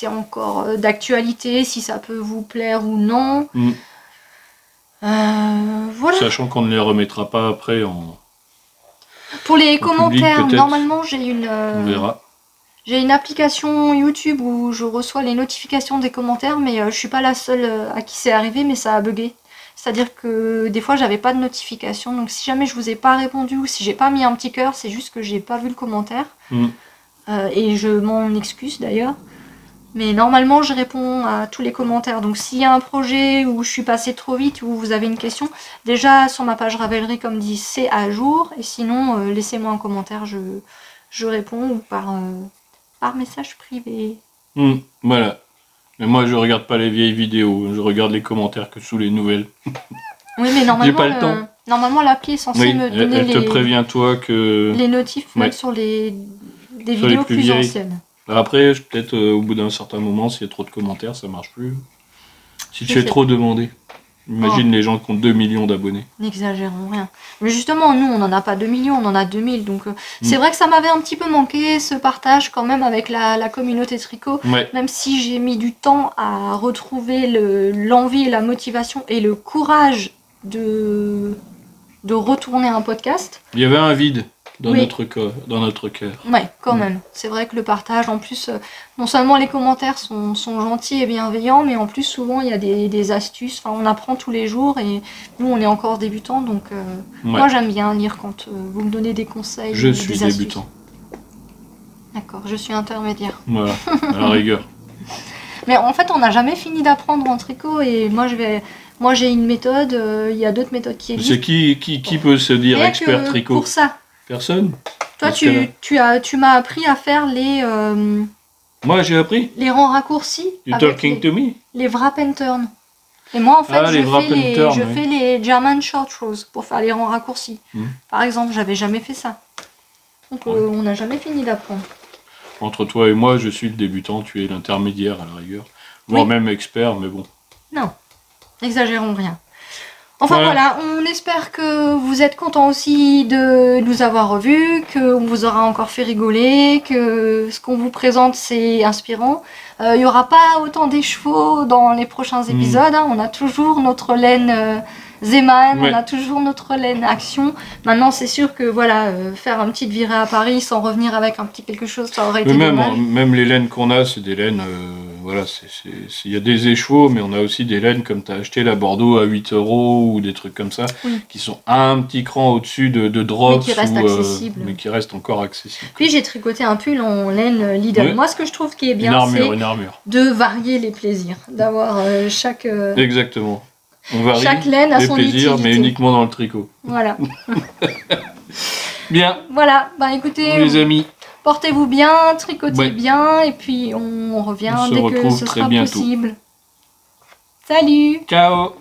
encore d'actualité, si ça peut vous plaire ou non. Voilà. Sachant qu'on ne les remettra pas après, Pour les public, commentaires, peut-être. normalement on verra. j'ai une application YouTube où je reçois les notifications des commentaires, mais je suis pas la seule à qui c'est arrivé, mais ça a bugué. C'est-à-dire que des fois j'avais pas de notification, donc si jamais je vous ai pas répondu ou si j'ai pas mis un petit cœur, c'est juste que j'ai pas vu le commentaire. Et je m'en excuse d'ailleurs. Mais normalement, je réponds à tous les commentaires. Donc s'il y a un projet où je suis passée trop vite ou vous avez une question, déjà sur ma page Ravelry, comme dit, c'est à jour. Et sinon, laissez-moi un commentaire, je réponds ou par message privé. Voilà. Mais moi, je regarde pas les vieilles vidéos, je regarde les commentaires que sous les nouvelles. Oui, mais normalement, j'ai pas le temps. Normalement, l'appli est censée me donner elle te prévient toi que les notifs même sur des vidéos plus anciennes. Après, peut-être au bout d'un certain moment, s'il y a trop de commentaires, ça marche plus. Si tu es trop demandé. Imagine les gens qui ont 2 millions d'abonnés. N'exagérons rien. Mais justement, nous, on n'en a pas 2 millions, on en a 2000. Donc, c'est vrai que ça m'avait un petit peu manqué, ce partage quand même avec la communauté tricot. Ouais. Même si j'ai mis du temps à retrouver l'envie, la motivation et le courage de retourner un podcast. Il y avait un vide dans notre cœur. Ouais, quand même. C'est vrai que le partage, en plus, non seulement les commentaires sont gentils et bienveillants, mais en plus, souvent, il y a des astuces. Enfin, on apprend tous les jours et nous, on est encore débutants. Donc, moi, j'aime bien lire quand vous me donnez des conseils. Je suis débutant. D'accord, je suis intermédiaire. Voilà, à la rigueur. Mais en fait, on n'a jamais fini d'apprendre en tricot et moi, j'ai une méthode, il y a d'autres méthodes qui existent. C'est qui peut se dire expert tricot? Pour ça. Personne. Toi, tu m'as appris à faire les... Moi, j'ai appris. Les rangs raccourcis. You talking to me? Les wrap and turn. Et moi, en fait, je fais les German short rows pour faire les rangs raccourcis. Par exemple, j'avais jamais fait ça. Donc, on n'a jamais fini d'apprendre. Entre toi et moi, je suis le débutant, tu es l'intermédiaire à la rigueur. Voire même expert, mais bon. Non, n'exagérons rien. Enfin voilà, on espère que vous êtes contents aussi de nous avoir revus, qu'on vous aura encore fait rigoler, que ce qu'on vous présente c'est inspirant. Il n'y aura pas autant d'échevaux dans les prochains épisodes, on a toujours notre laine Zeman, on a toujours notre laine Action. Maintenant c'est sûr que voilà, faire une petite virée à Paris sans revenir avec un petit quelque chose, ça aurait été dommage. Même les laines qu'on a, c'est des laines... Voilà, il y a des écheveaux, mais on a aussi des laines comme tu as acheté la Bordeaux à 8 € ou des trucs comme ça, qui sont un petit cran au-dessus de Drops, mais qui restent encore accessibles. Puis j'ai tricoté un pull en laine Lidl. Moi, ce que je trouve qui est bien, c'est de varier les plaisirs, d'avoir chaque... Exactement. On varie chaque laine a son plaisirs, utilité. mais uniquement dans le tricot. Voilà. Bien. Voilà, bah écoutez... Les amis. Portez-vous bien, tricotez bien, et puis on revient dès que ce sera possible. Salut! Ciao!